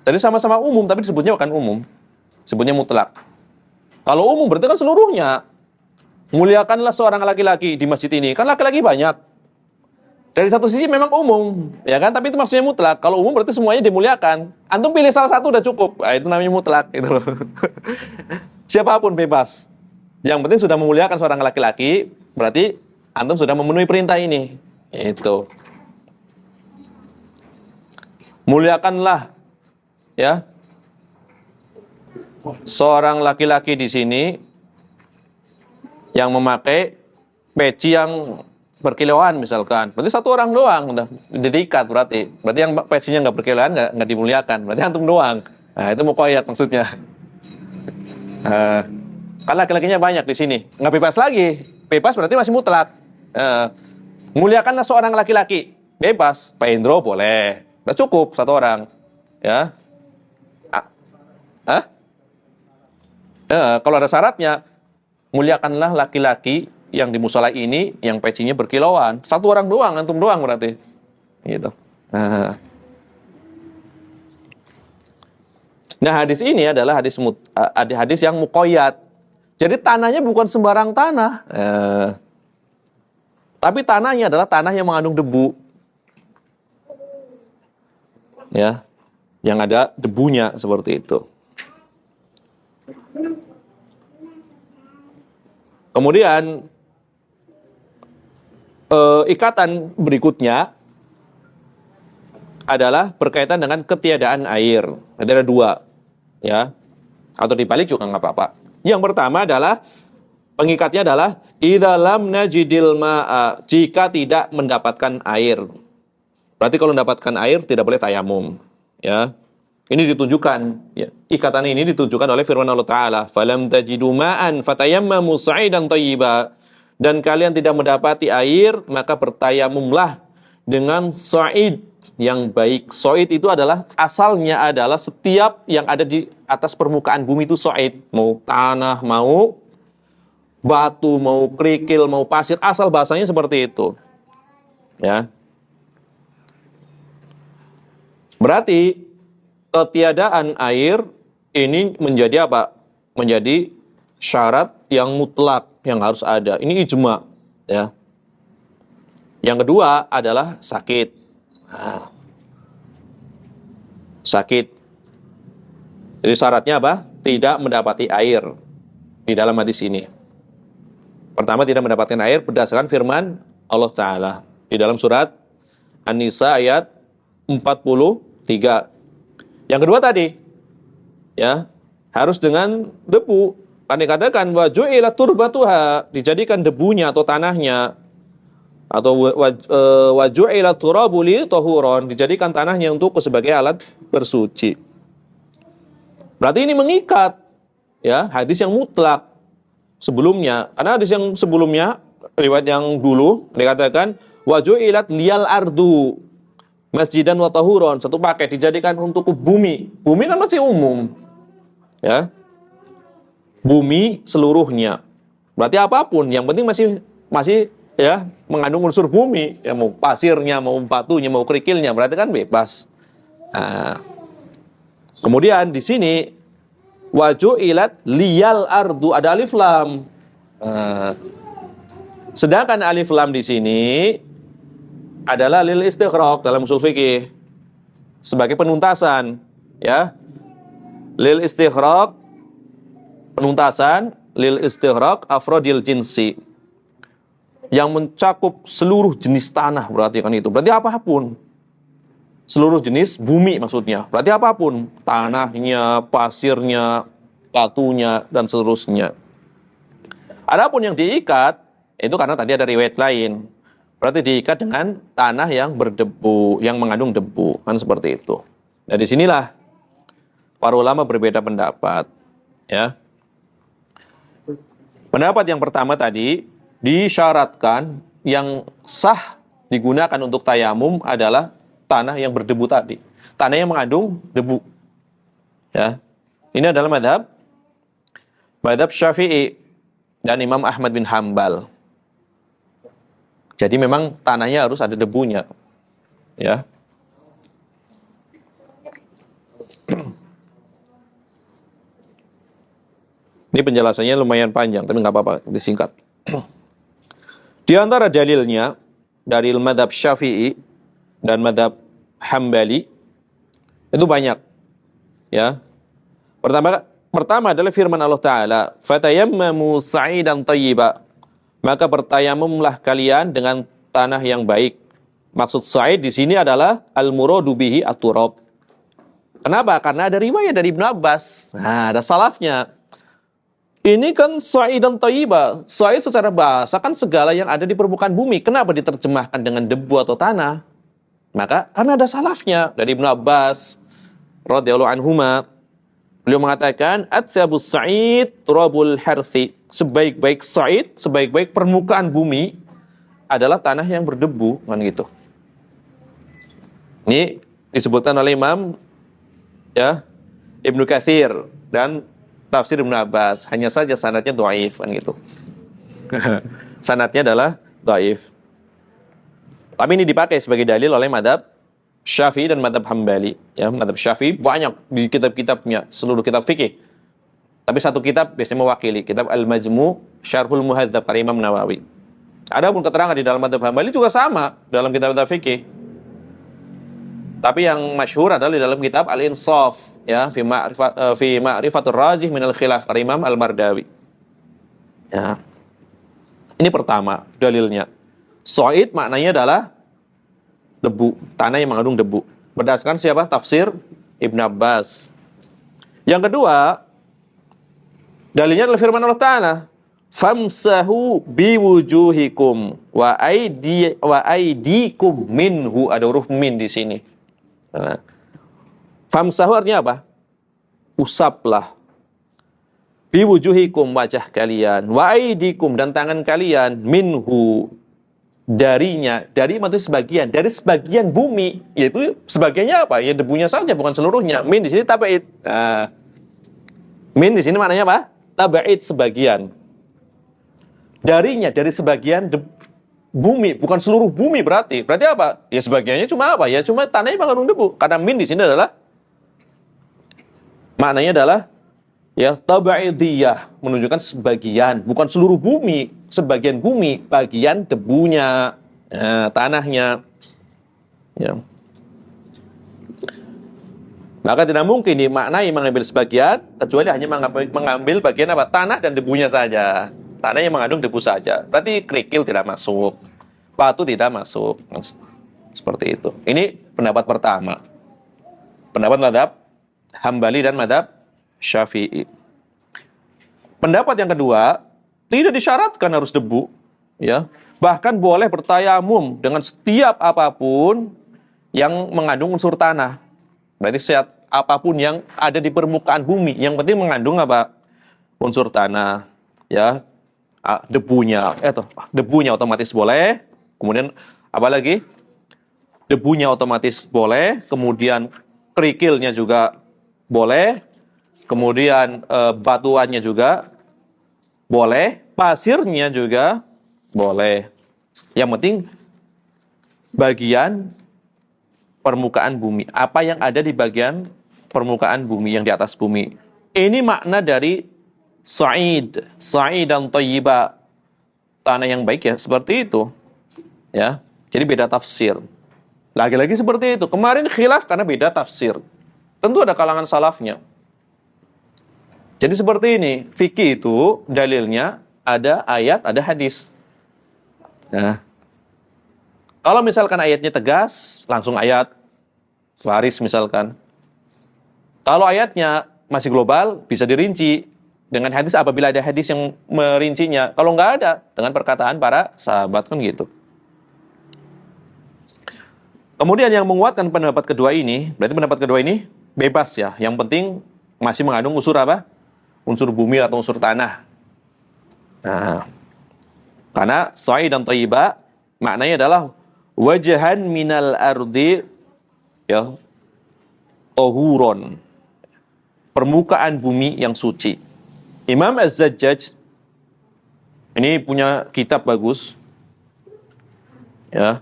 Speaker 1: Jadi sama-sama umum, tapi disebutnya bukan umum. Sebutnya mutlak. Kalau umum berarti kan seluruhnya. Muliakanlah seorang laki-laki di masjid ini. Kan laki-laki banyak. Dari satu sisi memang umum, ya kan? Tapi itu maksudnya mutlak. Kalau umum berarti semuanya dimuliakan. Antum pilih salah satu udah cukup. Nah, itu namanya mutlak. Gitu loh. Siapapun bebas. Yang penting sudah memuliakan seorang laki-laki, berarti antum sudah memenuhi perintah ini. Itu. Muliakanlah, ya, seorang laki-laki di sini yang memakai peci yang berkilauan misalkan. Berarti satu orang doang udah diikat berarti. Berarti yang pecinya nggak berkilauan nggak dimuliakan. Berarti antum doang. Nah, itu muqayyad maksudnya. Kan laki-lakinya banyak di sini. Nggak bebas lagi. Bebas berarti masih mutlak. Muliakanlah seorang laki-laki. Bebas. Pak Indro boleh. Udah cukup satu orang. Ya. Kalau ada syaratnya, muliakanlah laki-laki yang di musola ini yang pecinya berkilauan. Satu orang doang, antum doang berarti. Gitu. Nah, hadis ini adalah hadis yang muqayyad. Jadi tanahnya bukan sembarang tanah. Tapi tanahnya adalah tanah yang mengandung debu. Ya. Yang ada debunya seperti itu. Kemudian ikatan berikutnya adalah berkaitan dengan ketiadaan air. Ada dua, ya. Atau dibalik juga nggak apa-apa. Yang pertama adalah pengikatnya adalah idza lam najidil ma'a, jika tidak mendapatkan air. Berarti kalau mendapatkan air tidak boleh tayamum, ya. Ini ditunjukkan, ya. Ikatan ini ditunjukkan oleh firman Allah Ta'ala, falam tajidu ma'an fatayammamu sa'idan thayyiba. Dan kalian tidak mendapati air, maka bertayamumlah dengan sa'id yang baik. Sa'id itu adalah, asalnya adalah setiap yang ada di atas permukaan bumi itu sa'id. Mau tanah, mau batu, mau kerikil, mau pasir, asal bahasanya seperti itu. Ya. Berarti ketiadaan air ini menjadi apa? Menjadi syarat yang mutlak yang harus ada. Ini ijma, ya. Yang kedua adalah sakit. Nah, sakit. Jadi syaratnya apa? Tidak mendapati air di dalam hadis ini. Pertama, tidak mendapatkan air berdasarkan firman Allah Ta'ala di dalam surat An-Nisa ayat 43. Yang kedua tadi, ya, harus dengan debu. Kan dikatakan wa ju'ila turbatuha, dijadikan debunya atau tanahnya, atau wa ju'ila turabu li tahuron, dijadikan tanahnya untuk sebagai alat bersuci. Berarti ini mengikat, ya, hadis yang mutlak sebelumnya. Karena hadis yang sebelumnya, riwayat yang dulu dikatakan wa ju'ilat liyal ardu masjidan wa tahuron, satu paket dijadikan untuk bumi. Bumi kan masih umum, ya. Bumi seluruhnya. Berarti apapun, yang penting masih ya mengandung unsur bumi. Ya, mau pasirnya, mau batunya, mau kerikilnya, berarti kan bebas. Nah, kemudian di sini waju'ilat liyal ardu, ada alif lam. Sedangkan alif lam di sini adalah lil istighraq dalam usul fikih, sebagai penuntasan, ya. Lil istighraq, penuntasan, lil istighraq afrodil jinsi, yang mencakup seluruh jenis tanah, berarti kan itu. Berarti apapun. Seluruh jenis bumi maksudnya. Berarti apapun, tanahnya, pasirnya, batunya, dan seterusnya. Adapun yang diikat itu karena tadi ada riwayat lain. Berarti diikat dengan tanah yang berdebu, yang mengandung debu, kan seperti itu. Nah, disinilah para ulama berbeda pendapat, ya. Pendapat yang pertama tadi disyaratkan yang sah digunakan untuk tayamum adalah tanah yang berdebu tadi. Tanah yang mengandung debu. Ya. Ini adalah madhab Syafi'i dan Imam Ahmad bin Hambal. Jadi memang tanahnya harus ada debunya. Ya. Ini penjelasannya lumayan panjang, tapi nggak apa-apa, disingkat. Di antara dalilnya dari madhab Syafi'i dan madhab Hambali itu banyak. Ya. Pertama adalah firman Allah Ta'ala, "Fatayammamu sa'idan thayyiba." Maka bertayamumlah kalian dengan tanah yang baik. Maksud sa'id di sini adalah al-muradu bihi at-turab. Kenapa? Karena ada riwayat dari Ibnu Abbas. Nah, ada salafnya. Ini kan sa'idan thayyiba. Sa'id secara bahasa kan segala yang ada di permukaan bumi. Kenapa diterjemahkan dengan debu atau tanah? Maka karena ada salafnya dari Ibnu Abbas radhiyallahu anhuma. Beliau mengatakan, "Atsabus sa'id turabul harthi." Sebaik-baik sa'id, sebaik-baik permukaan bumi adalah tanah yang berdebu, kan gitu. Ini disebutkan oleh Imam ya Ibnu Katsir dan tafsir Ibnu Abbas. Hanya saja sanadnya dhaif, kan gitu. Sanadnya adalah dhaif. Tapi ini dipakai sebagai dalil oleh madhab Syafi'i dan madhab Hambali. Ya, madhab Syafi'i banyak di kitab-kitabnya, seluruh kitab fikih. Tapi satu kitab biasanya mewakili, kitab Al-Majmu' Syarhul Muhadzab karya Imam Nawawi. Adapun keterangan di dalam madhab Hambali juga sama dalam kitab-kitab fikih. Tapi yang masyhur adalah di dalam kitab Al-Insaf, ya, fi ma'rifatur rajih minal khilaf karya Imam Al-Mardawi. Ya. Ini pertama dalilnya. Sa'id maknanya adalah debu, tanah yang mengandung debu. Berdasarkan siapa? Tafsir Ibn Abbas. Yang kedua, dalilnya adalah firman Allah Ta'ala, "Famsahu biwujuhikum wa aydikum minhu." Ada huruf min di sini. Nah, famsahu artinya apa? Usaplah. Biwujuhikum, wajah kalian, wa aydikum, dan tangan kalian, minhu, darinya. Dari maksudnya sebagian, dari sebagian bumi, yaitu sebagiannya apa? Ya debunya saja, bukan seluruhnya. Min di sini tab'id. Nah, min di sini maknanya apa? Tab'id, sebagian. Darinya, dari sebagian bumi, bukan seluruh bumi berarti. Berarti apa? Ya sebagiannya cuma apa? Ya cuma tanahnya mengandung debu. Karena min di sini adalah maknanya adalah ya tab'idiyah, menunjukkan sebagian, bukan seluruh bumi, sebagian bumi, bagian debunya, tanahnya. Ya. Maka tidak mungkin dimaknai mengambil sebagian, kecuali hanya mengambil bagian apa? Tanah dan debunya saja. Tanah yang mengandung debu saja. Berarti kerikil tidak masuk, batu tidak masuk. Seperti itu. Ini pendapat pertama. Pendapat madhab Hambali dan madhab Syafi'i. Pendapat yang kedua, tidak disyaratkan harus debu, ya. Bahkan boleh bertayamum dengan setiap apapun yang mengandung unsur tanah. Berarti setiap apapun yang ada di permukaan bumi, yang penting mengandung apa? Unsur tanah, ya. Debunya, debunya otomatis boleh. Kemudian apa lagi? Debunya otomatis boleh. Kemudian kerikilnya juga boleh. Kemudian batuannya juga boleh, pasirnya juga boleh. Yang penting bagian permukaan bumi. Apa yang ada di bagian permukaan bumi, yang di atas bumi. Ini makna dari sa'id, sa'idan thayyiba, tanah yang baik, ya, seperti itu. Ya. Jadi beda tafsir. Lagi-lagi seperti itu. Kemarin khilaf karena beda tafsir. Tentu ada kalangan salafnya. Jadi seperti ini, fikih itu dalilnya ada ayat, ada hadis. Nah, kalau misalkan ayatnya tegas, langsung ayat, waris misalkan. Kalau ayatnya masih global, bisa dirinci dengan hadis apabila ada hadis yang merincinya. Kalau nggak ada, dengan perkataan para sahabat, kan gitu. Kemudian yang menguatkan pendapat kedua ini, berarti pendapat kedua ini bebas ya. Yang penting masih mengandung unsur apa? Unsur bumi atau unsur tanah. Nah, karena sa'id dan thayyiba maknanya adalah wajahan minal ardi ya, tahuron, permukaan bumi yang suci. Imam Az-Zajjaj ini punya kitab bagus, ya,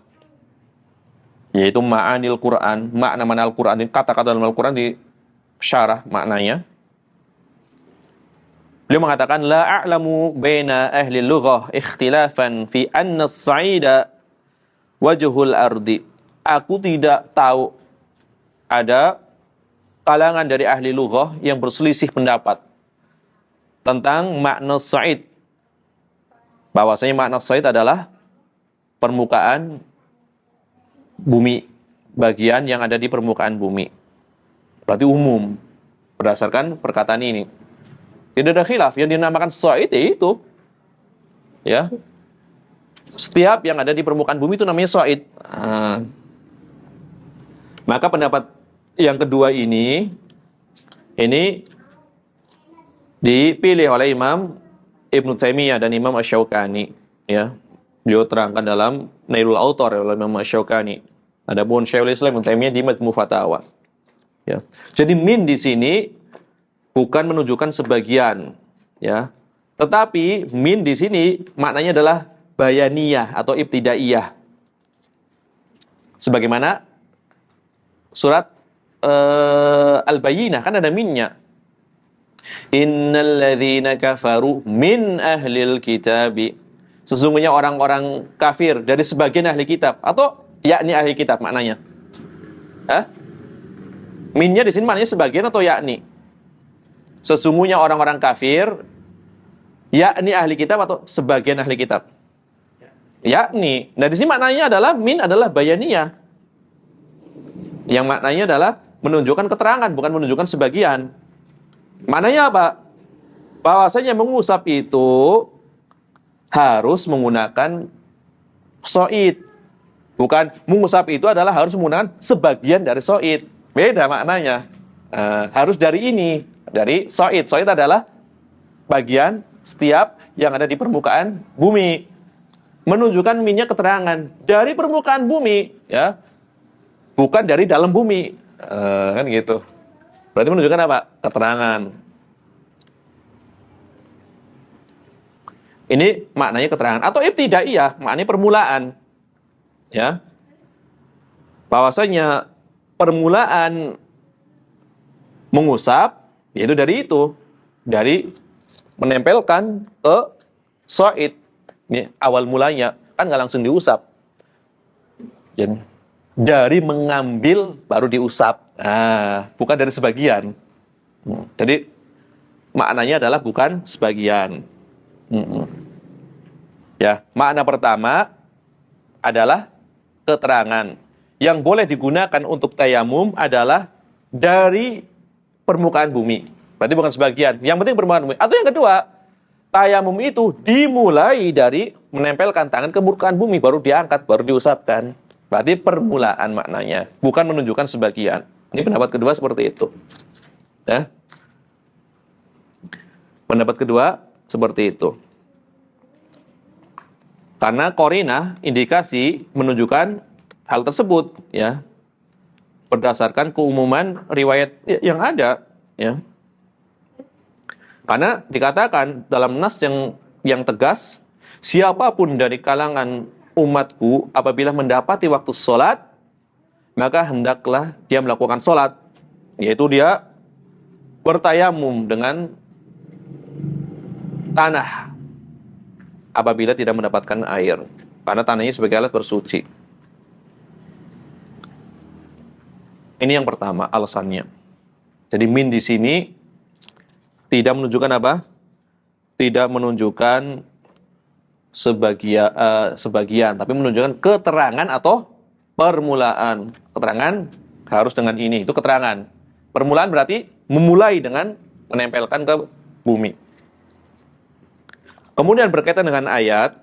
Speaker 1: yaitu Ma'anil Quran, makna-makna Al-Quran, kata-kata dalam Al-Quran di syarah maknanya. Beliau mengatakan, la a'lamu baina ahli lughah ikhtilafan fi anna as-sa'ida wajhul ardi. Aku tidak tahu ada kalangan dari ahli lughah yang berselisih pendapat tentang makna sa'id. Bahwasanya makna sa'id adalah permukaan bumi, bagian yang ada di permukaan bumi. Berarti umum berdasarkan perkataan ini. Tidak ada khilaf, yang dinamakan sa'id itu, ya, setiap yang ada di permukaan bumi itu namanya sa'id. Maka pendapat yang kedua ini dipilih oleh Imam Ibnu Taimiyah dan Imam Asy-Syaukani, ya. Beliau terangkan dalam Nailul Autar oleh Imam Asy-Syaukani. Adapun Syekhul Islam Ibnu Taimiyah di Majmu' Fatawa. Ya. Jadi min di sini bukan menunjukkan sebagian, ya. Tetapi min di sini maknanya adalah bayaniyah atau ibtidaiyah. Sebagaimana surat Al-Bayyinah kan ada minnya. Innal ladzina kafaru min ahlil kitabi. Sesungguhnya orang-orang kafir dari sebagian ahli kitab, atau yakni ahli kitab maknanya. Minnya di sini maknanya sebagian atau yakni? Sesungguhnya orang-orang kafir yakni ahli kitab atau sebagian ahli kitab? Yakni. Nah, di sini maknanya adalah min adalah bayaniyah. Yang maknanya adalah menunjukkan keterangan, bukan menunjukkan sebagian. Maknanya apa? Bahwasanya mengusap itu harus menggunakan soid. Bukan mengusap itu adalah harus menggunakan sebagian dari soid. Beda maknanya. Harus dari ini, dari soid. Soid adalah bagian setiap yang ada di permukaan bumi. Menunjukkan minyak keterangan dari permukaan bumi, ya, bukan dari dalam bumi, kan gitu. Berarti menunjukkan apa? Keterangan. Ini maknanya keterangan atau ibtidaiyah, maknanya permulaan, ya. Bahwasanya permulaan mengusap yaitu dari menempelkan ke soid. Ini awal mulanya kan nggak langsung diusap. Jadi dari mengambil baru diusap. Bukan dari sebagian. Jadi maknanya adalah bukan sebagian. Ya, makna pertama adalah keterangan. Yang boleh digunakan untuk tayamum adalah dari permukaan bumi. Berarti bukan sebagian. Yang penting permukaan bumi. Atau yang kedua, tayamum itu dimulai dari menempelkan tangan ke permukaan bumi, baru diangkat, baru diusapkan. Berarti permulaan maknanya, bukan menunjukkan sebagian. Ini pendapat kedua seperti itu. Ya. Pendapat kedua seperti itu. Karena qarinah, indikasi menunjukkan hal tersebut, ya. Berdasarkan keumuman riwayat yang ada, ya. Karena dikatakan dalam nas yang tegas, siapapun dari kalangan umatku apabila mendapati waktu sholat, maka hendaklah dia melakukan sholat, yaitu dia bertayamum dengan tanah apabila tidak mendapatkan air, karena tanahnya sebagai alat bersuci. Ini yang pertama alasannya. Jadi min di sini tidak menunjukkan apa? Tidak menunjukkan sebagian, tapi menunjukkan keterangan atau permulaan. Keterangan harus dengan ini, itu keterangan. Permulaan berarti memulai dengan menempelkan ke bumi. Kemudian berkaitan dengan ayat,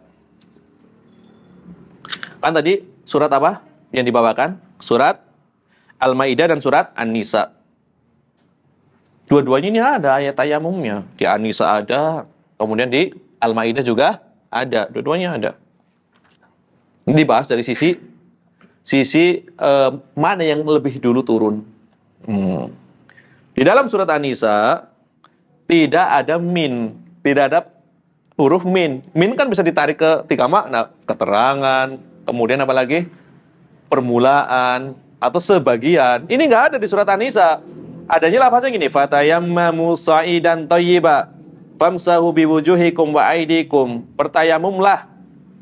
Speaker 1: kan tadi surat apa yang dibawakan? Surat Al-Maidah dan surat An-Nisa. Dua-duanya ini ada ayat tayamumnya. Di An-Nisa ada, kemudian di Al-Maidah juga ada. Dua-duanya ada. Ini dibahas dari sisi sisi mana yang lebih dulu turun. Di dalam surat An-Nisa tidak ada min, tidak ada huruf min. Min kan bisa ditarik ke tiga makna, keterangan, kemudian apa lagi? Permulaan atau sebagian. Ini nggak ada di surat An-Nisa. Adanya lafaznya gini, fatayammamu sa'idan thayyiba famsahu biwujuhikum wa aidikum. Bertayamumlah,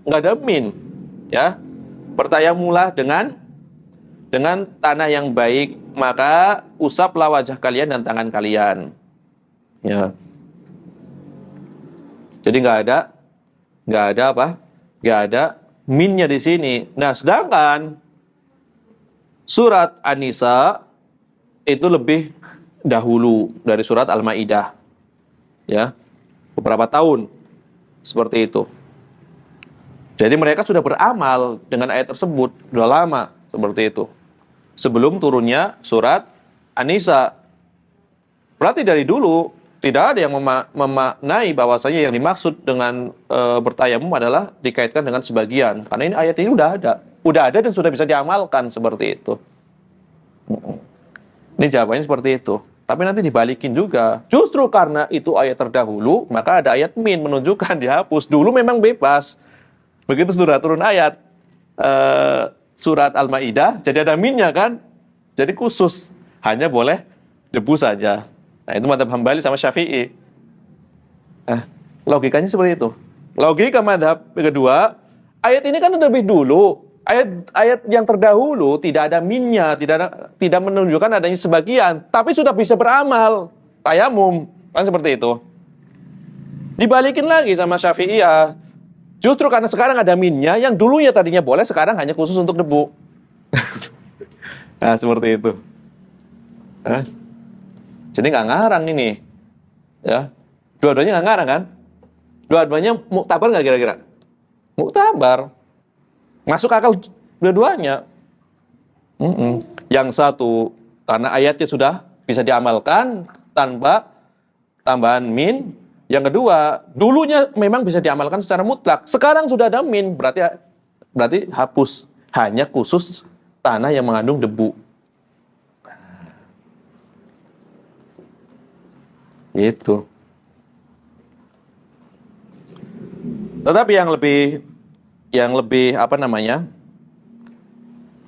Speaker 1: nggak ada min, ya. Bertayamumlah dengan tanah yang baik, maka usaplah wajah kalian dan tangan kalian. Ya. Jadi nggak ada apa? Nggak ada minnya di sini. Nah, sedangkan surat An-Nisa itu lebih dahulu dari surat Al-Maidah. Ya. Beberapa tahun seperti itu. Jadi mereka sudah beramal dengan ayat tersebut sudah lama seperti itu. Sebelum turunnya surat An-Nisa. Berarti dari dulu tidak ada yang memaknai bahwasanya yang dimaksud dengan bertayamum adalah dikaitkan dengan sebagian. Karena ini ayat ini udah ada dan sudah bisa diamalkan seperti itu. Ini jawabannya seperti itu. Tapi nanti dibalikin juga. Justru karena itu ayat terdahulu, maka ada ayat min menunjukkan dihapus. Dulu memang bebas. Begitu sudah turun ayat surat Al-Maidah, jadi ada minnya kan? Jadi khusus, hanya boleh debu saja. Nah, itu madzhab Hambali sama Syafi'i. Nah, logikanya seperti itu. Logika madzhab kedua, ayat ini kan lebih dulu. Ayat yang terdahulu tidak ada minnya, tidak menunjukkan adanya sebagian, tapi sudah bisa beramal tayamum, kan seperti itu. Dibalikin lagi sama Syafi'iyah. Justru karena sekarang ada minnya, yang dulunya tadinya boleh, sekarang hanya khusus untuk debu. Nah, seperti itu. Jadi nggak ngarang ini, ya. Dua-duanya nggak ngarang kan? Dua-duanya muktabar nggak kira-kira? Muktabar. Masuk akal dua-duanya. Yang satu karena ayatnya sudah bisa diamalkan tanpa tambahan min. Yang kedua, dulunya memang bisa diamalkan secara mutlak. Sekarang sudah ada min, berarti hapus. Hanya khusus tanah yang mengandung debu. Itu. Tetapi yang lebih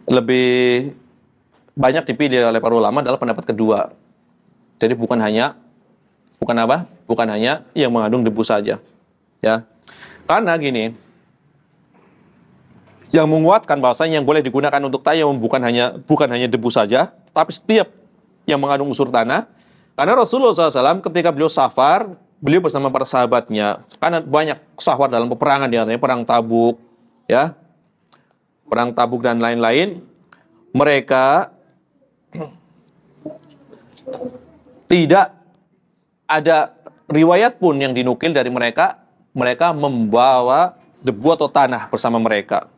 Speaker 1: lebih banyak dipilih oleh para ulama adalah pendapat kedua. Jadi bukan hanya yang mengandung debu saja, ya. Karena gini, yang menguatkan bahwasanya yang boleh digunakan untuk tayamum bukan hanya debu saja, tapi setiap yang mengandung unsur tanah. Karena Rasulullah SAW ketika beliau safar, beliau bersama para sahabatnya, karena banyak safar dalam peperangan, diantaranya perang Tabuk, ya, perang Tabuk dan lain-lain, mereka tidak ada riwayat pun yang dinukil dari mereka membawa debu atau tanah bersama mereka.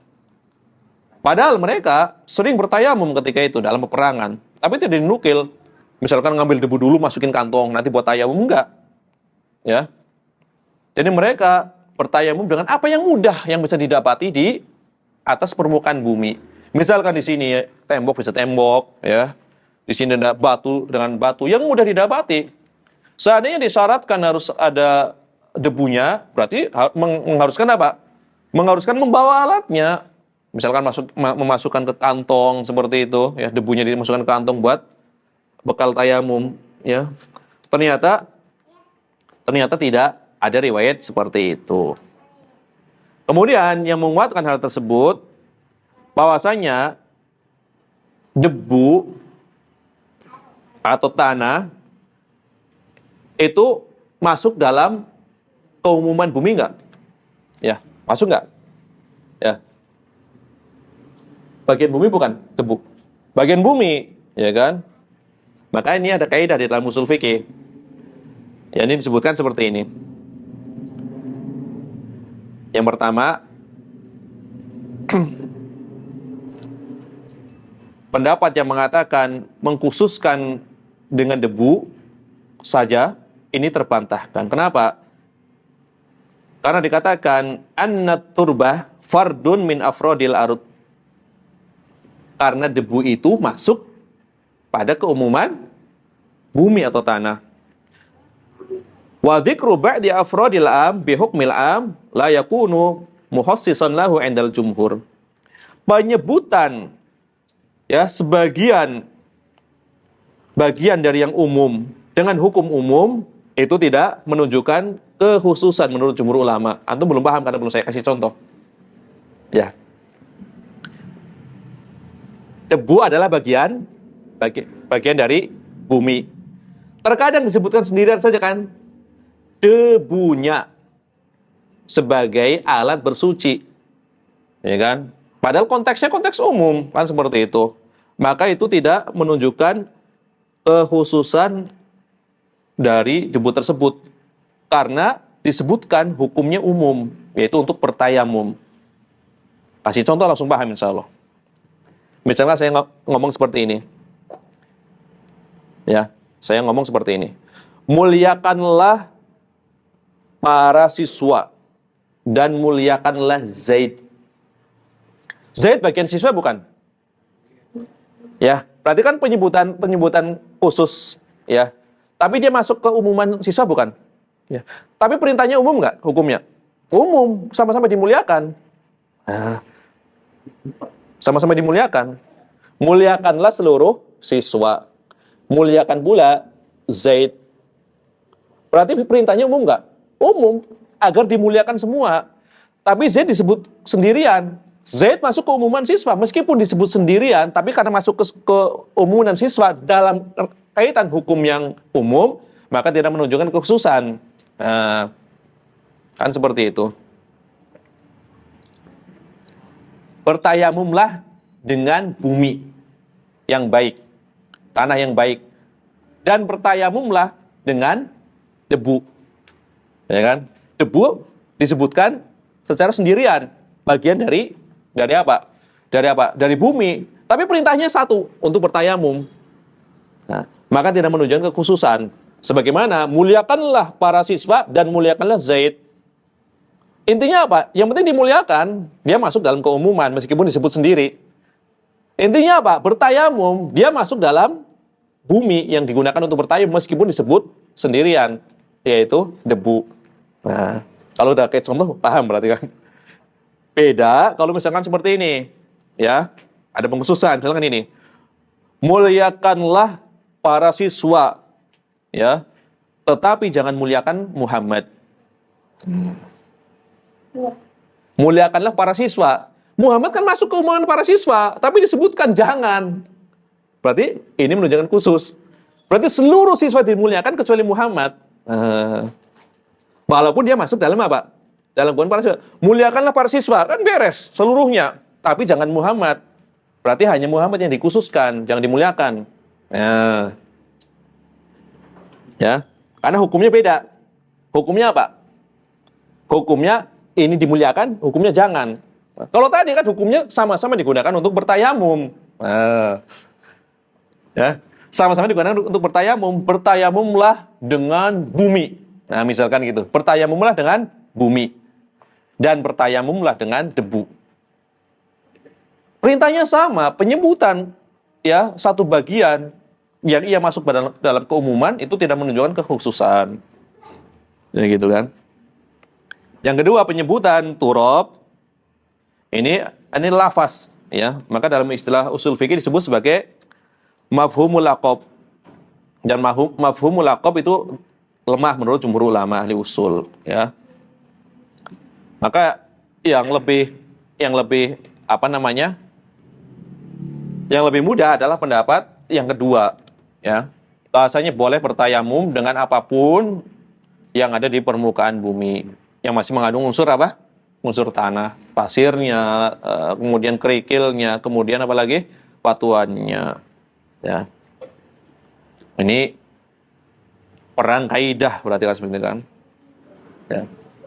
Speaker 1: Padahal mereka sering bertayamum ketika itu dalam peperangan, tapi tidak dinukil. Misalkan ngambil debu dulu masukin kantong, nanti buat tayamum, enggak. Ya. Jadi mereka bertayamum dengan apa yang mudah yang bisa didapati di atas permukaan bumi. Misalkan di sini tembok bisa tembok, ya. Di sini ada batu dengan batu yang mudah didapati. Seandainya disyaratkan harus ada debunya, berarti mengharuskan apa? Mengharuskan membawa alatnya. Misalkan memasukkan ke kantong seperti itu, ya, debunya dimasukkan ke kantong buat bekal tayamum, ya. Ternyata tidak ada riwayat seperti itu. Kemudian yang menguatkan hal tersebut bahwasanya debu atau tanah itu masuk dalam keumuman bumi enggak? Ya, masuk enggak? Ya. Bagian bumi bukan debu. Bagian bumi, ya kan? Maka ini ada kaidah di dalam usul fikih. Ya, ini disebutkan seperti ini. Yang pertama, pendapat yang mengatakan mengkhususkan dengan debu saja ini terbantahkan. Kenapa? Karena dikatakan annat turbah fardun min afrodil arud. Karena debu itu masuk pada keumuman bumi atau tanah. Wa dzikru ba'di afradil am bi hukmil am la yakunu mukhassisan lahu 'indal jumhur. Penyebutan ya bagian dari yang umum dengan hukum umum itu tidak menunjukkan kekhususan menurut jumhur ulama. Antum belum paham karena belum saya kasih contoh. Ya. Debu adalah bagian dari bumi. Terkadang disebutkan sendirian saja kan, debunya sebagai alat bersuci, ya kan? Padahal konteksnya konteks umum kan seperti itu. Maka itu tidak menunjukkan kekhususan dari debu tersebut, karena disebutkan hukumnya umum, yaitu untuk bertayamum. Kasih contoh langsung paham insya Allah. Misalnya saya ngomong seperti ini. Ya, saya ngomong seperti ini. Muliakanlah para siswa dan muliakanlah Zaid. Zaid bagian siswa bukan? Ya, berarti kan penyebutan khusus, ya. Tapi dia masuk ke umuman siswa bukan? Ya. Tapi perintahnya umum nggak hukumnya? Umum, sama-sama dimuliakan. Sama-sama dimuliakan. Muliakanlah seluruh siswa. Muliakan pula Zaid. Berarti perintahnya umum nggak? Umum, agar dimuliakan semua. Tapi Zaid disebut sendirian. Zaid masuk ke umuman siswa, meskipun disebut sendirian, tapi karena masuk ke umuman siswa dalam kaitan hukum yang umum, maka tidak menunjukkan kekhususan. Kan seperti itu. Bertayamumlah dengan bumi yang baik, tanah yang baik, dan bertayamumlah dengan debu. Ya kan? Debu disebutkan secara sendirian, bagian dari apa? Dari bumi. Tapi perintahnya satu, untuk bertayamum. Nah, maka tidak menunjukkan kekhususan. Sebagaimana muliakanlah para siswa dan muliakanlah Zaid. Intinya apa? Yang penting dimuliakan, dia masuk dalam keumuman meskipun disebut sendiri. Intinya apa? Bertayamum, dia masuk dalam bumi yang digunakan untuk bertayamum meskipun disebut sendirian, yaitu debu. Nah, kalau udah kayak contoh paham berarti kan. Beda kalau misalkan seperti ini, ya. Ada pengkhususan, misalkan ini. Muliakanlah para siswa, ya. Tetapi jangan muliakan Muhammad. Muliakanlah para siswa. Muhammad kan masuk ke umuman para siswa, tapi disebutkan jangan. Berarti ini menunjukkan khusus. Berarti seluruh siswa dimuliakan kecuali Muhammad. Walaupun dia masuk dalam apa? Dalam ukuran para siswa. Muliakanlah para siswa, kan beres seluruhnya. Tapi jangan Muhammad. Berarti hanya Muhammad yang dikhususkan, jangan dimuliakan. Ya. Karena hukumnya beda. Hukumnya apa? Hukumnya ini dimuliakan, hukumnya jangan. Kalau tadi kan hukumnya sama-sama digunakan untuk bertayamum. Ya. Sama-sama digunakan untuk bertayamum. Bertayamumlah dengan bumi. Nah, misalkan gitu. Bertayamumlah dengan bumi. Dan bertayamumlah dengan debu. Perintahnya sama, penyebutan ya satu bagian yang ia masuk dalam keumuman itu tidak menunjukkan kekhususan. Jadi gitu kan. Yang kedua, penyebutan turab ini lafaz ya. Maka dalam istilah usul fikih disebut sebagai mafhumul laqab. Dan mafhumul laqab itu lemah menurut jumhur ulama ahli usul ya. Maka yang lebih apa namanya? Yang lebih mudah adalah pendapat yang kedua, ya. Bahasanya boleh bertayamum dengan apapun yang ada di permukaan bumi yang masih mengandung unsur apa? Unsur tanah, pasirnya, kemudian kerikilnya, kemudian apa lagi? Batuannya. Ya. Ini perang kaidah berarti kan seperti itu kan. Ya.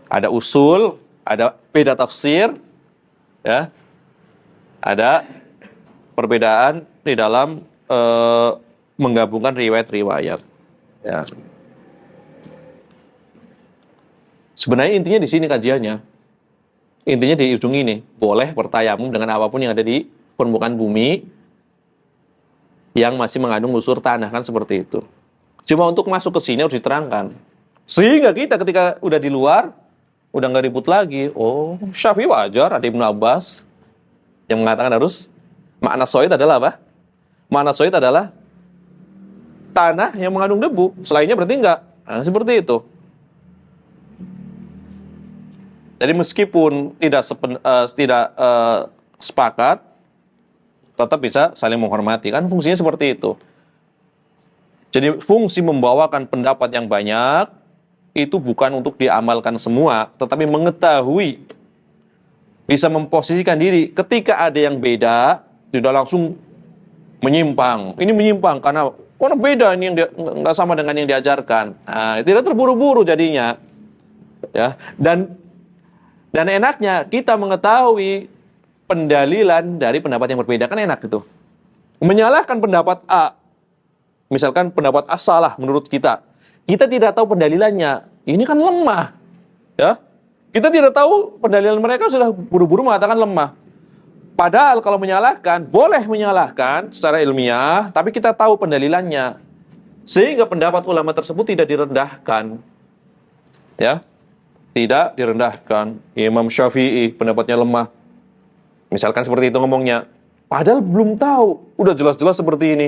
Speaker 1: Ada usul, ada beda tafsir, ya, ada perbedaan di dalam menggabungkan riwayat-riwayat. Ya. Sebenarnya intinya di sini kajiannya. Intinya di ujung ini, boleh bertayamum dengan apapun yang ada di permukaan bumi yang masih mengandung unsur tanah, kan seperti itu. Cuma untuk masuk ke sini harus diterangkan. Sehingga kita ketika udah di luar, udah nggak ribut lagi. Oh, Syafi'i wajar, ada Ibnu Abbas yang mengatakan harus makna soid adalah apa? Makna soid adalah tanah yang mengandung debu. Selainnya berarti enggak. Nah, seperti itu. Jadi meskipun tidak sepakat, tetap bisa saling menghormati. Kan fungsinya seperti itu. Jadi fungsi membawakan pendapat yang banyak itu bukan untuk diamalkan semua, tetapi mengetahui, bisa memposisikan diri. Ketika ada yang beda, tidak langsung menyimpang. Ini menyimpang karena beda ini yang nggak sama dengan yang diajarkan. Nah, tidak terburu-buru jadinya. Ya, dan enaknya kita mengetahui pendalilan dari pendapat yang berbeda, kan enak itu. Menyalahkan pendapat A, misalkan pendapat A salah menurut kita. Kita tidak tahu pendalilannya. Ini kan lemah. Ya. Kita tidak tahu pendalilan mereka, sudah buru-buru mengatakan lemah. Padahal kalau menyalahkan, boleh menyalahkan secara ilmiah, tapi kita tahu pendalilannya. Sehingga pendapat ulama tersebut tidak direndahkan. Ya. Tidak direndahkan. Imam Syafi'i pendapatnya lemah. Misalkan seperti itu ngomongnya. Padahal belum tahu. Udah jelas-jelas seperti ini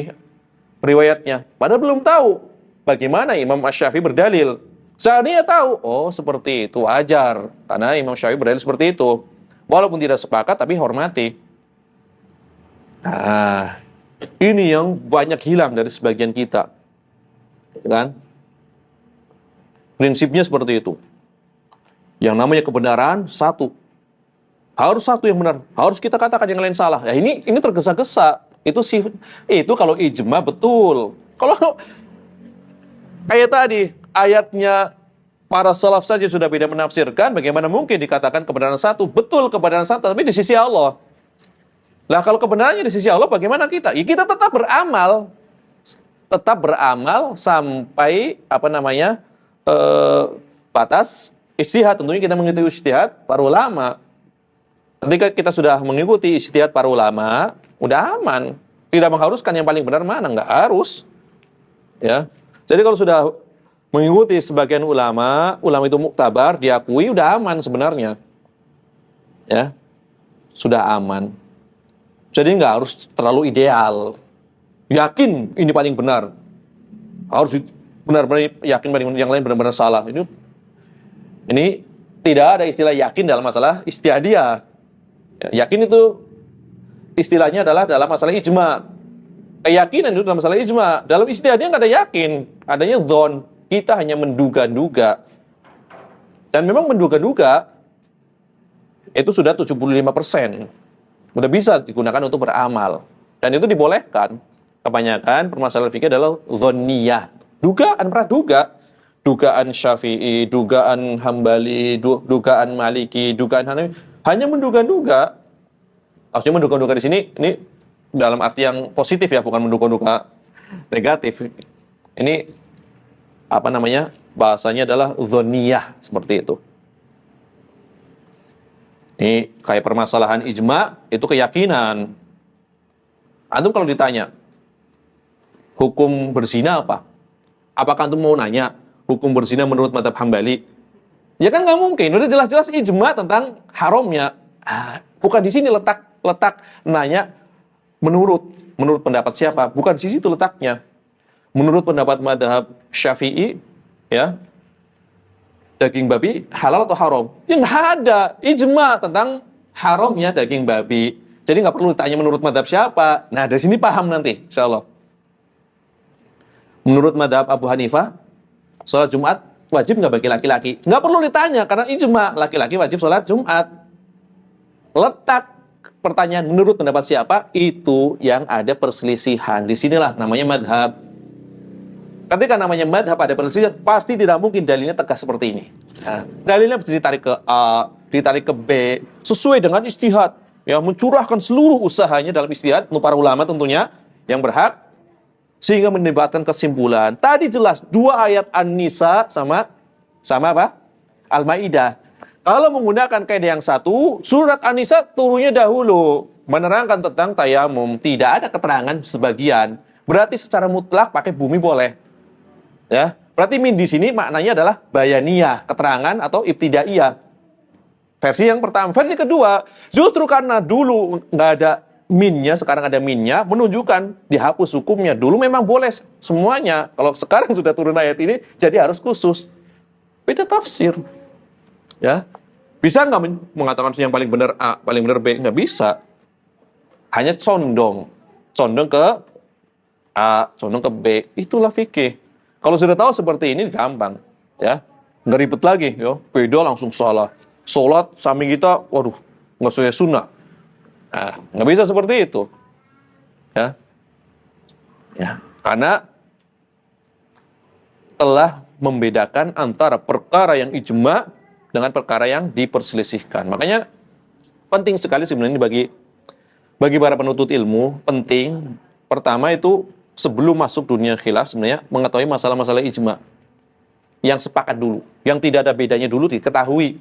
Speaker 1: riwayatnya. Padahal belum tahu bagaimana Imam Syafi'i berdalil. Seandainya tahu, oh seperti itu wajar. Karena Imam Syafi'i berdalil seperti itu. Walaupun tidak sepakat, tapi hormati. Nah, ini yang banyak hilang dari sebagian kita. Kan? Prinsipnya seperti itu. Yang namanya kebenaran, satu. Harus satu yang benar. Harus kita katakan yang lain salah. Ya ini tergesa-gesa. Itu kalau ijma betul. Kalau kayak tadi, ayatnya para salaf saja sudah beda menafsirkan, bagaimana mungkin dikatakan kebenaran satu? Betul kebenaran satu, tapi di sisi Allah. Lah kalau kebenarannya di sisi Allah, bagaimana kita? Ya kita tetap beramal. Tetap beramal sampai batas ijtihad. Tentunya kita mengikuti ijtihad para ulama. Ketika kita sudah mengikuti ijtihad para ulama, udah aman. Tidak mengharuskan yang paling benar mana, nggak harus. Ya. Jadi kalau sudah mengikuti sebagian ulama itu muktabar, diakui, udah aman sebenarnya. Ya. Sudah aman. Jadi nggak harus terlalu ideal. Yakin ini paling benar. Harus benar-benar yakin yang lain benar-benar salah. Ini tidak ada istilah yakin dalam masalah ijtihadiyah. Yakin itu istilahnya adalah dalam masalah ijma. Keyakinan itu dalam masalah ijma. Dalam ijtihadiyah nggak ada yakin, adanya dzon. Kita hanya menduga-duga. Dan memang menduga-duga itu sudah 75%. Udah bisa digunakan untuk beramal. Dan itu dibolehkan. Kebanyakan permasalahan fikih adalah dzonniyah. Dugaan, praduga. Dugaan Syafi'i, dugaan Hambali, dugaan Maliki, dugaan Hanafi. Hanya menduga-duga. Maksudnya menduga-duga di sini, ini dalam arti yang positif ya, bukan menduga-duga negatif. Ini bahasanya adalah dzonniyah, seperti itu. Ini kayak permasalahan ijma, itu keyakinan. Antum kalau ditanya, hukum berzina apa? Apakah antum mau nanya, hukum berzina menurut mazhab Hambali? Ya kan nggak mungkin, udah jelas-jelas ijma tentang haramnya. Bukan di sini letak nanya menurut pendapat siapa, bukan di situ letaknya. Menurut pendapat mazhab Syafi'i, ya, daging babi halal atau haram? Ya nggak ada ijma tentang haramnya daging babi. Jadi nggak perlu ditanya menurut mazhab siapa. Nah dari sini paham nanti, insya Allah. Menurut mazhab Abu Hanifah, sholat Jumat wajib nggak bagi laki-laki? Nggak perlu ditanya karena ijma laki-laki wajib sholat Jumat. Letak pertanyaan menurut pendapat siapa itu yang ada perselisihan. Disinilah namanya madhab. Ketika namanya madhab ada perselisihan, pasti tidak mungkin dalilnya tegas seperti ini. Nah, dalilnya bisa ditarik ke A, ditarik ke B, sesuai dengan ijtihad. Ya, mencurahkan seluruh usahanya dalam ijtihad untuk para ulama tentunya yang berhak, sehingga mendapatkan kesimpulan. Tadi jelas dua ayat An-Nisa sama apa? Al-Maidah. Kalau menggunakan kaidah yang satu, surat An-Nisa turunnya dahulu menerangkan tentang tayamum, tidak ada keterangan sebagian. Berarti secara mutlak pakai bumi boleh. Ya, berarti min di sini maknanya adalah bayaniyah, keterangan atau ibtidaiyah. Versi yang pertama. Versi kedua, justru karena dulu nggak ada minnya, sekarang ada minnya, menunjukkan dihapus hukumnya. Dulu memang boleh semuanya. Kalau sekarang sudah turun ayat ini, jadi harus khusus. Beda tafsir. Ya, bisa nggak mengatakan yang paling benar A, paling benar B? Nggak bisa. Hanya condong ke A, condong ke B. Itulah fikih. Kalau sudah tahu seperti ini gampang, ya, nggak ribet lagi, ya, beda langsung salah. Sholat samping kita, waduh, nggak sesuai sunnah. Nah, nggak bisa seperti itu, ya, karena telah membedakan antara perkara yang ijma dengan perkara yang diperselisihkan. Makanya penting sekali sebenarnya bagi para penuntut ilmu, penting pertama itu sebelum masuk dunia khilaf sebenarnya mengetahui masalah-masalah ijma yang sepakat dulu, yang tidak ada bedanya dulu diketahui.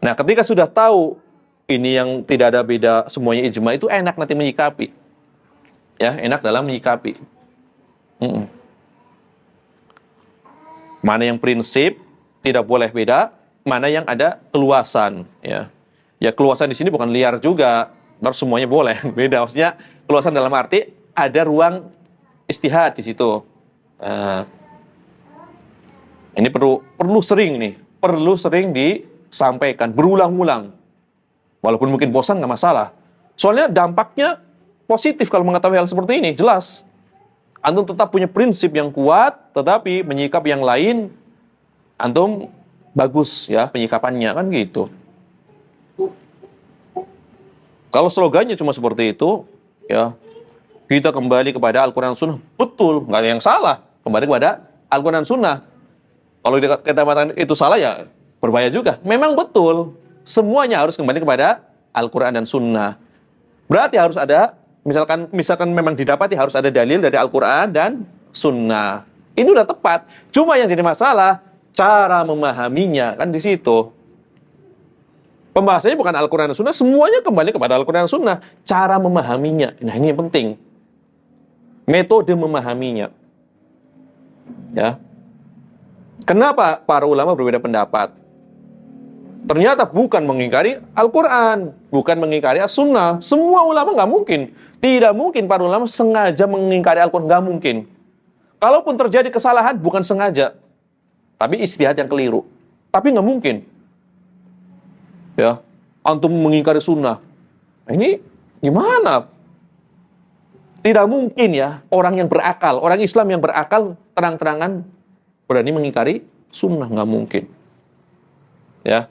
Speaker 1: Nah, ketika sudah tahu ini yang tidak ada beda semuanya ijma, itu enak nanti menyikapi. Ya, enak dalam menyikapi. Mana yang prinsip tidak boleh beda, mana yang ada keluasan, ya. Ya, keluasan di sini bukan liar juga, harus semuanya boleh. Beda, maksudnya keluasan dalam arti ada ruang istihad di situ. Ini perlu sering disampaikan berulang-ulang. Walaupun mungkin bosan nggak masalah. Soalnya dampaknya positif kalau mengetahui hal seperti ini, jelas. Antum tetap punya prinsip yang kuat, tetapi menyikap yang lain, antum bagus ya penyikapannya, kan gitu. Kalau slogannya cuma seperti itu, ya, kita kembali kepada Al-Quran Sunnah. Betul, nggak ada yang salah. Kembali kepada Al-Quran Sunnah. Kalau kita mengatakan itu salah, ya berbahaya juga. Memang betul. Semuanya harus kembali kepada Al-Quran dan Sunnah. Berarti harus ada, misalkan memang didapati harus ada dalil dari Al-Quran dan Sunnah. Itu udah tepat. Cuma yang jadi masalah, cara memahaminya. Kan di situ. Pembahasannya bukan Al-Quran dan Sunnah. Semuanya kembali kepada Al-Quran dan Sunnah. Cara memahaminya. Nah, ini yang penting. Metode memahaminya. Ya. Kenapa para ulama berbeda pendapat? Ternyata bukan mengingkari Al-Quran, bukan mengingkari As-Sunnah. Semua ulama nggak mungkin. Tidak mungkin para ulama sengaja mengingkari Al-Quran, nggak mungkin. Kalaupun terjadi kesalahan, bukan sengaja. Tapi ijtihad yang keliru. Tapi nggak mungkin. Ya, antum mengingkari Sunnah. Nah, ini gimana? Tidak mungkin ya, orang yang berakal, orang Islam yang berakal, terang-terangan berani mengingkari Sunnah, nggak mungkin. Ya.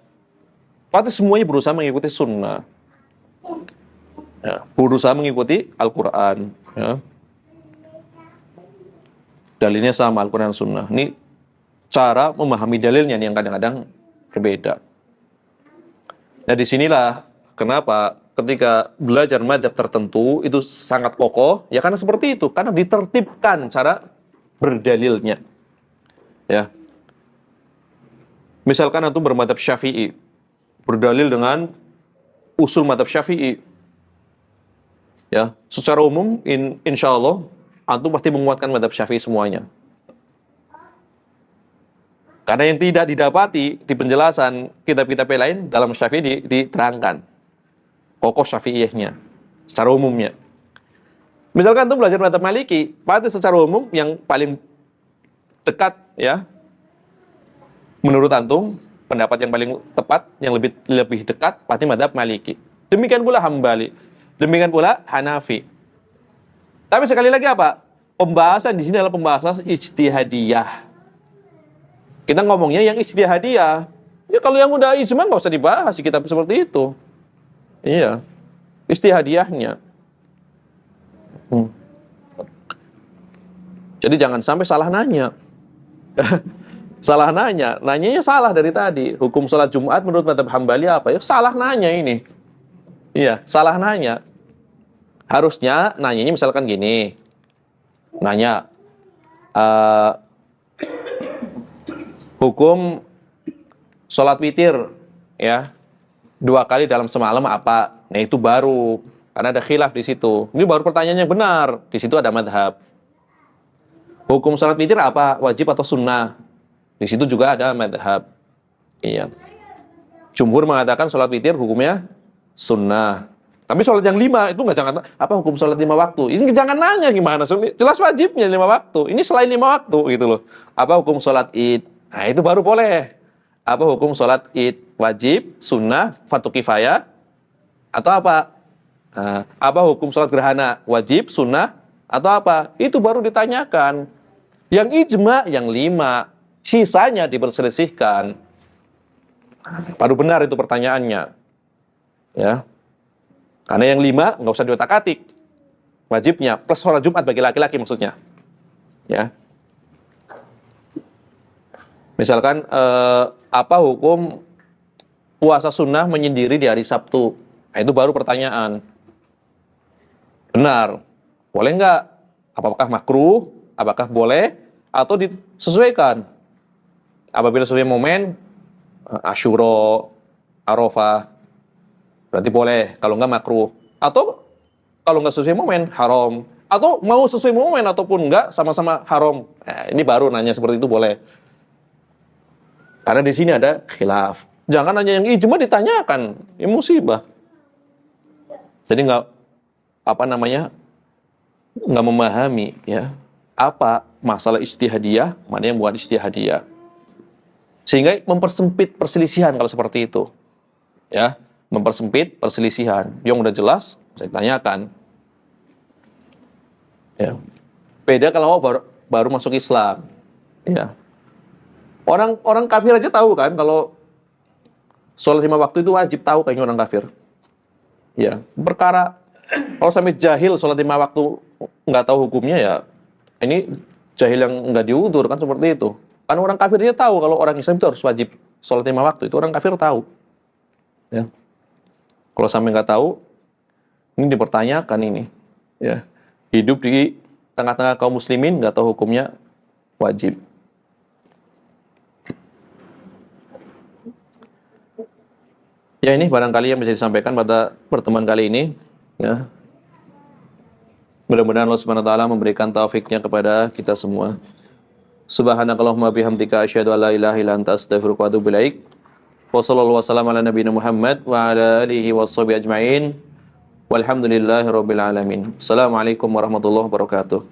Speaker 1: Pasti semuanya berusaha mengikuti Sunnah. Ya, berusaha mengikuti Al-Quran. Ya. Dalilnya sama, Al-Quran dan Sunnah. Ini cara memahami dalilnya yang kadang-kadang berbeda. Nah, disinilah kenapa ketika belajar mazhab tertentu itu sangat kokoh, ya karena seperti itu, karena ditertibkan cara berdalilnya. Ya. Misalkan antum bermadzhab Syafi'i, berdalil dengan usul madzhab Syafi'i. Ya, secara umum insyaallah antum pasti menguatkan madzhab Syafi'i semuanya. Karena yang tidak didapati di penjelasan kitab-kitab lain dalam Syafi'i diterangkan kokoh Syafi'iyahnya secara umumnya. Misalkan antum belajar madzhab Maliki, pasti secara umum yang paling dekat ya menurut antum pendapat yang paling tepat, yang lebih dekat pasti madzhab Maliki. Demikian pula Hambali, demikian pula Hanafi. Tapi sekali lagi apa? Pembahasan di sini adalah pembahasan ijtihadiyah. Kita ngomongnya yang ijtihadiyah. Ya kalau yang udah ijma nggak usah dibahas di kitab seperti itu. Iya, ijtihadiyahnya. Jadi jangan sampai salah nanya. Salah nanya, nanyanya salah dari tadi. Hukum sholat Jumat menurut madzhab Hambali apa? Ya salah nanya ini. Iya, salah nanya. Harusnya nanyanya misalkan gini. Nanya, hukum sholat witir, ya, 2 kali dalam semalam apa? Nah itu baru Karena ada khilaf di situ. Ini baru pertanyaan yang benar. Di situ ada madhab. Hukum sholat witir apa? Wajib atau sunnah? Di situ juga ada madhab. Iya. Jumhur mengatakan sholat witir hukumnya sunnah. Tapi sholat yang 5 itu nggak, jangan apa hukum sholat 5 waktu. Ini jangan nanya gimana. Jelas wajibnya 5 waktu. Ini selain 5 waktu gitu loh. Apa hukum sholat id? Nah itu baru boleh. Apa hukum sholat id? Wajib, sunnah, fardu kifayah, atau apa? Nah, apa hukum sholat gerhana? Wajib, sunnah, atau apa? Itu baru ditanyakan. Yang ijma yang 5, sisanya diperselisihkan. Baru benar itu pertanyaannya. Ya. Karena yang 5 nggak usah diotak-atik. Wajibnya plus sholat Jumat bagi laki-laki maksudnya. Ya. Misalkan apa hukum puasa sunnah menyendiri di hari Sabtu? Nah, itu baru pertanyaan. Benar. Boleh nggak? Apakah makruh? Apakah boleh? Atau disesuaikan? Apabila sesuai momen Asyura, Arafah, berarti boleh. Kalau nggak makruh. Atau kalau nggak sesuai momen, haram. Atau mau sesuai momen ataupun nggak, sama-sama haram. Nah, ini baru nanya seperti itu boleh. Karena di sini ada khilaf. Jangan hanya yang ijma ditanyakan. Ini musibah. Jadi nggak nggak memahami ya apa masalah ijtihadiyah, mana yang bukan ijtihadiyah. Sehingga mempersempit perselisihan kalau seperti itu. Ya, mempersempit perselisihan. Yang udah jelas, saya tanyakan. Ya. Beda kalau baru masuk Islam. Ya. Orang kafir aja tahu kan kalau sholat 5 waktu itu wajib, tahu kayaknya orang kafir. Ya, perkara kalau sampai jahil sholat 5 waktu nggak tahu hukumnya ya ini jahil yang nggak diudur kan seperti itu. Kan orang kafir dia tahu kalau orang Islam itu harus wajib sholat 5 waktu, itu orang kafir tahu. Ya. Kalau sampai nggak tahu, ini dipertanyakan ini. Ya. Hidup di tengah-tengah kaum muslimin nggak tahu hukumnya wajib. Ya ini barangkali yang bisa disampaikan pada pertemuan kali ini. Ya. Mudah-mudahan Allah Subhanahu wa taala memberikan taufiknya kepada kita semua. Subhanakallahumma bihamdika asyhadu an la ilaha illa anta astaghfiruka wa atubu ilaik. Wa sallallahu wasallam ala nabiyina Muhammad wa ala alihi washabihi ajmain. Walhamdulillahirabbil alamin. Assalamualaikum warahmatullahi wabarakatuh.